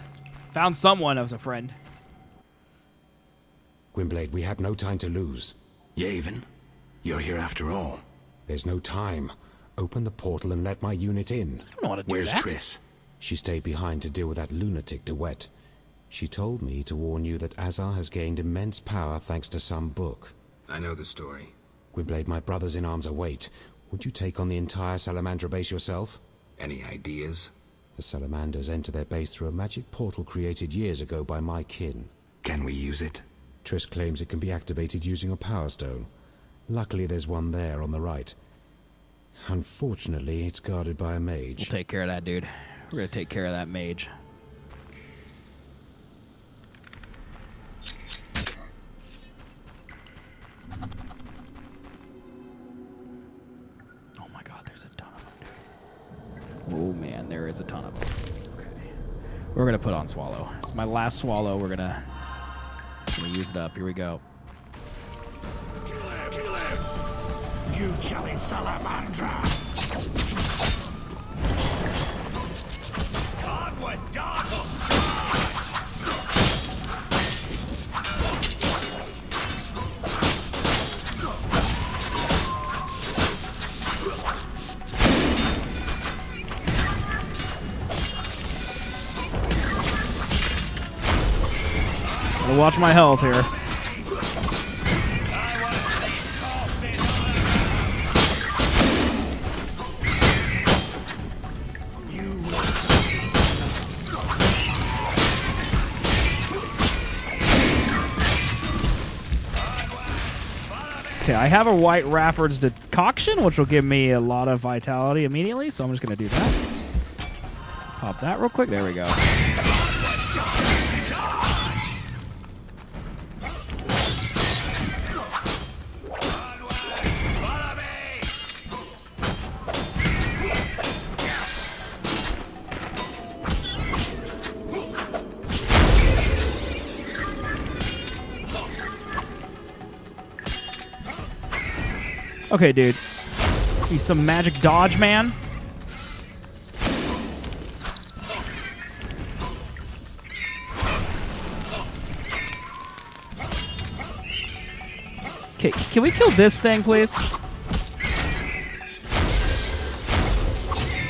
S1: Found someone as a friend.
S5: Gwynblade, we have no time to lose.
S7: Yavin? You're here after all.
S5: There's no time. Open the portal and let my unit in.
S1: I don't know how to do
S7: Where's
S1: that.
S7: Triss?
S5: She stayed behind to deal with that lunatic DeWet. She told me to warn you that Azar has gained immense power thanks to some book.
S7: I know the story.
S5: Gwynblade, my brothers-in-arms await. Would you take on the entire Salamandra base yourself?
S7: Any ideas?
S5: The salamanders enter their base through a magic portal created years ago by my kin.
S7: Can we use it?
S5: Triss claims it can be activated using a power stone. Luckily, there's one there on the right. Unfortunately, it's guarded by a mage.
S1: We'll take care of that, dude. We're gonna take care of that mage. Oh my god, there's a ton of them, dude. Oh man, there is a ton of them. Okay. We're gonna put on Swallow. It's my last Swallow. We're gonna use it up. Here we go.
S8: You challenge Salamandra!
S16: Onward, dog!
S1: Gotta watch my health here. Okay, I have a White Rafford's decoction, which will give me a lot of vitality immediately, so I'm just going to do that. Pop that real quick. There we go. Okay, dude. You some magic dodge, man? Okay, can we kill this thing, please?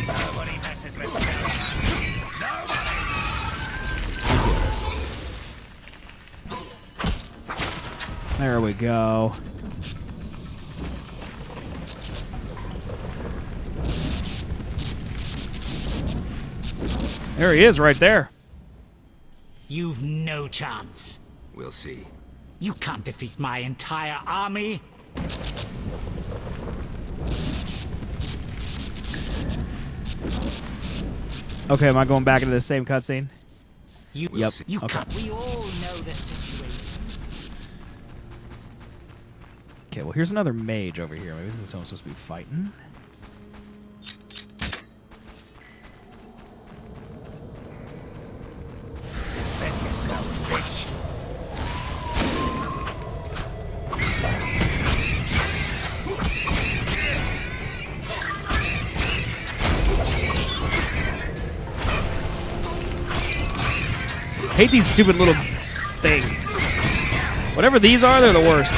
S16: Nobody messes with Nobody!
S1: There we go. There he is, right there.
S15: You've no chance.
S7: We'll see.
S15: You can't defeat my entire army.
S1: Okay, am I going back into the same cutscene?
S15: Yep. You
S1: Okay.
S15: can't. We all know the situation.
S1: Okay, well, here's another mage over here. Maybe this is someone supposed to be fighting.
S16: Defend yourself, bitch!
S1: I hate these stupid little things. Whatever these are, they're the worst.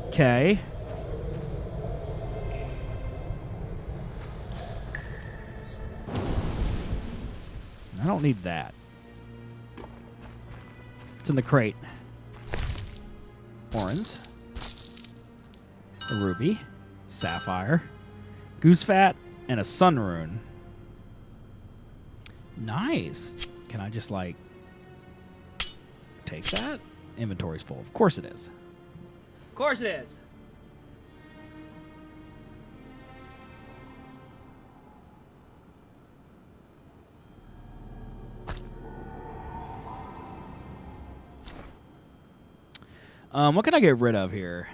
S1: Okay. I don't need that. It's in the crate. Orange. A ruby. Sapphire. Goose fat. And a sun rune. Nice. Can I just, like, take that? Inventory's full. Of course it is. Of course it is. What can I get rid of here?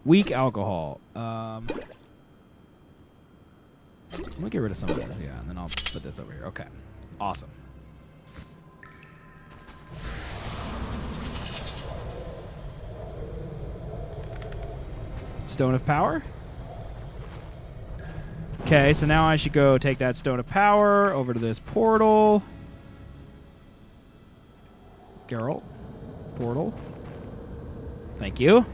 S1: Weak alcohol. Let me get rid of some of this. Yeah, and then I'll put this over here. Okay. Awesome. Stone of Power. Okay, so now I should go take that Stone of Power over to this portal. Geralt. Portal. Thank you.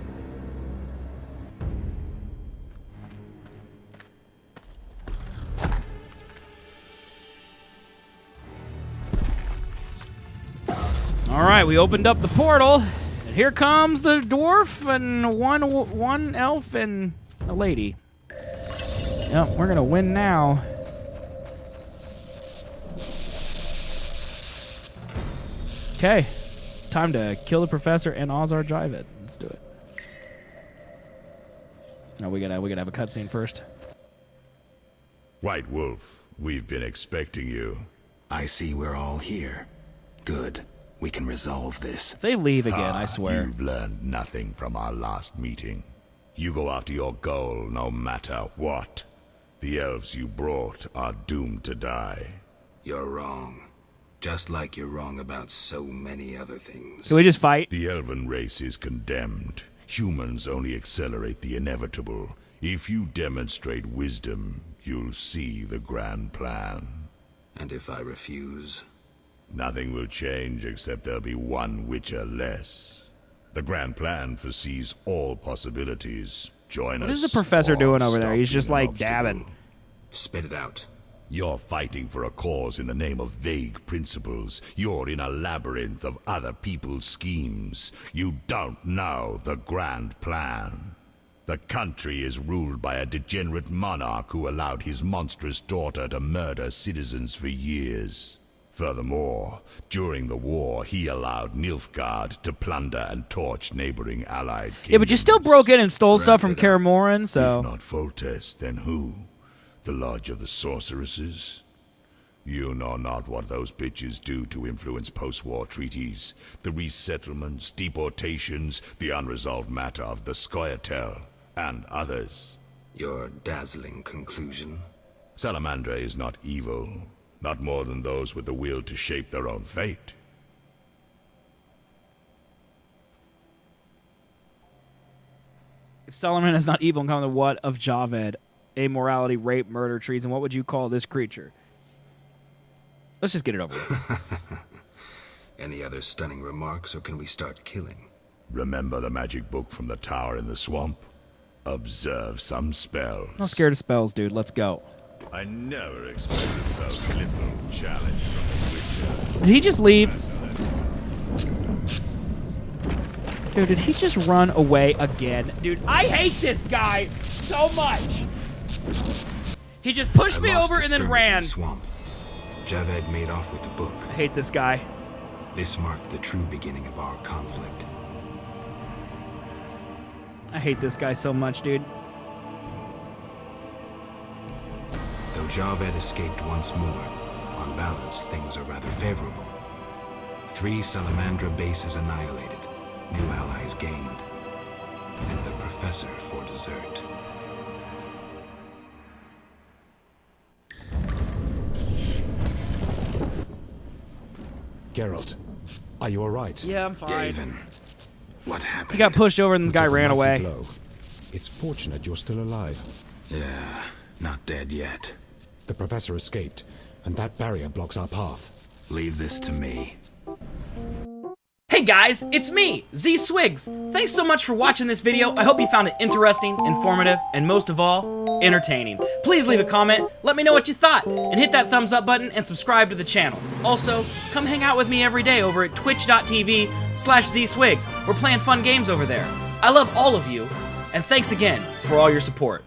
S1: All right, we opened up the portal. And here comes the dwarf and one elf and a lady. Yep, we're gonna win now. Okay, time to kill the professor and Azar Javed. Let's do it. No, we gotta have a cutscene first.
S17: White Wolf, we've been expecting you.
S7: I see we're all here. Good. We can resolve this.
S1: If they leave again, I swear.
S17: You've learned nothing from our last meeting. You go after your goal no matter what. The elves you brought are doomed to die.
S7: You're wrong. Just like you're wrong about so many other things.
S1: Can we just fight?
S17: The elven race is condemned. Humans only accelerate the inevitable. If you demonstrate wisdom, you'll see the grand plan.
S7: And if I refuse?
S17: Nothing will change except there'll be one Witcher less. The grand plan foresees all possibilities. Join us.
S1: What is the professor doing over there? He's just like dabbing.
S7: Spit it out.
S17: You're fighting for a cause in the name of vague principles. You're in a labyrinth of other people's schemes. You don't know the grand plan. The country is ruled by a degenerate monarch who allowed his monstrous daughter to murder citizens for years. Furthermore, during the war, he allowed Nilfgaard to plunder and torch neighboring allied kingdoms.
S1: Yeah, but you still broke in and stole stuff from Kaer Morhen, so...
S17: If not Foltest, then who? The Lodge of the Sorceresses? You know not what those bitches do to influence post-war treaties. The resettlements, deportations, the unresolved matter of the Scoia'tael, and others.
S7: Your dazzling conclusion?
S17: Salamandra is not evil. Not more than those with the will to shape their own fate.
S1: If Solomon is not evil and come to what of Javed? Immorality, rape, murder, treason. What would you call this creature? Let's just get it over with.
S7: Any other stunning remarks, or can we start killing?
S17: Remember the magic book from the tower in the swamp? Observe some spells.
S1: I'm not scared of spells, dude. Let's go.
S17: I never expected so little challenge from a Witcher.
S1: Did he just leave? Dude, did he just run away again? Dude, I hate this guy so much. He just pushed me over and then ran.
S7: Swamp. Javed made off with the book.
S1: I hate this guy.
S7: This marked the true beginning of our conflict.
S1: I hate this guy so much, dude.
S7: Though Javed escaped once more, on balance, things are rather favorable. 3 Salamandra bases annihilated, new allies gained, and the professor for dessert.
S5: Geralt, are you all right?
S1: Yeah, I'm fine.
S7: Gaven, what happened?
S1: He got pushed over and the guy ran away.
S5: Blow. It's fortunate you're still alive.
S7: Yeah, not dead yet.
S5: The professor escaped, and that barrier blocks our path.
S7: Leave this to me.
S1: Hey guys, it's me, zswiggs. Thanks so much for watching this video. I hope you found it interesting, informative, and most of all, entertaining. Please leave a comment, let me know what you thought, and hit that thumbs up button and subscribe to the channel. Also, come hang out with me every day over at twitch.tv/zswiggs. We're playing fun games over there. I love all of you, and thanks again for all your support.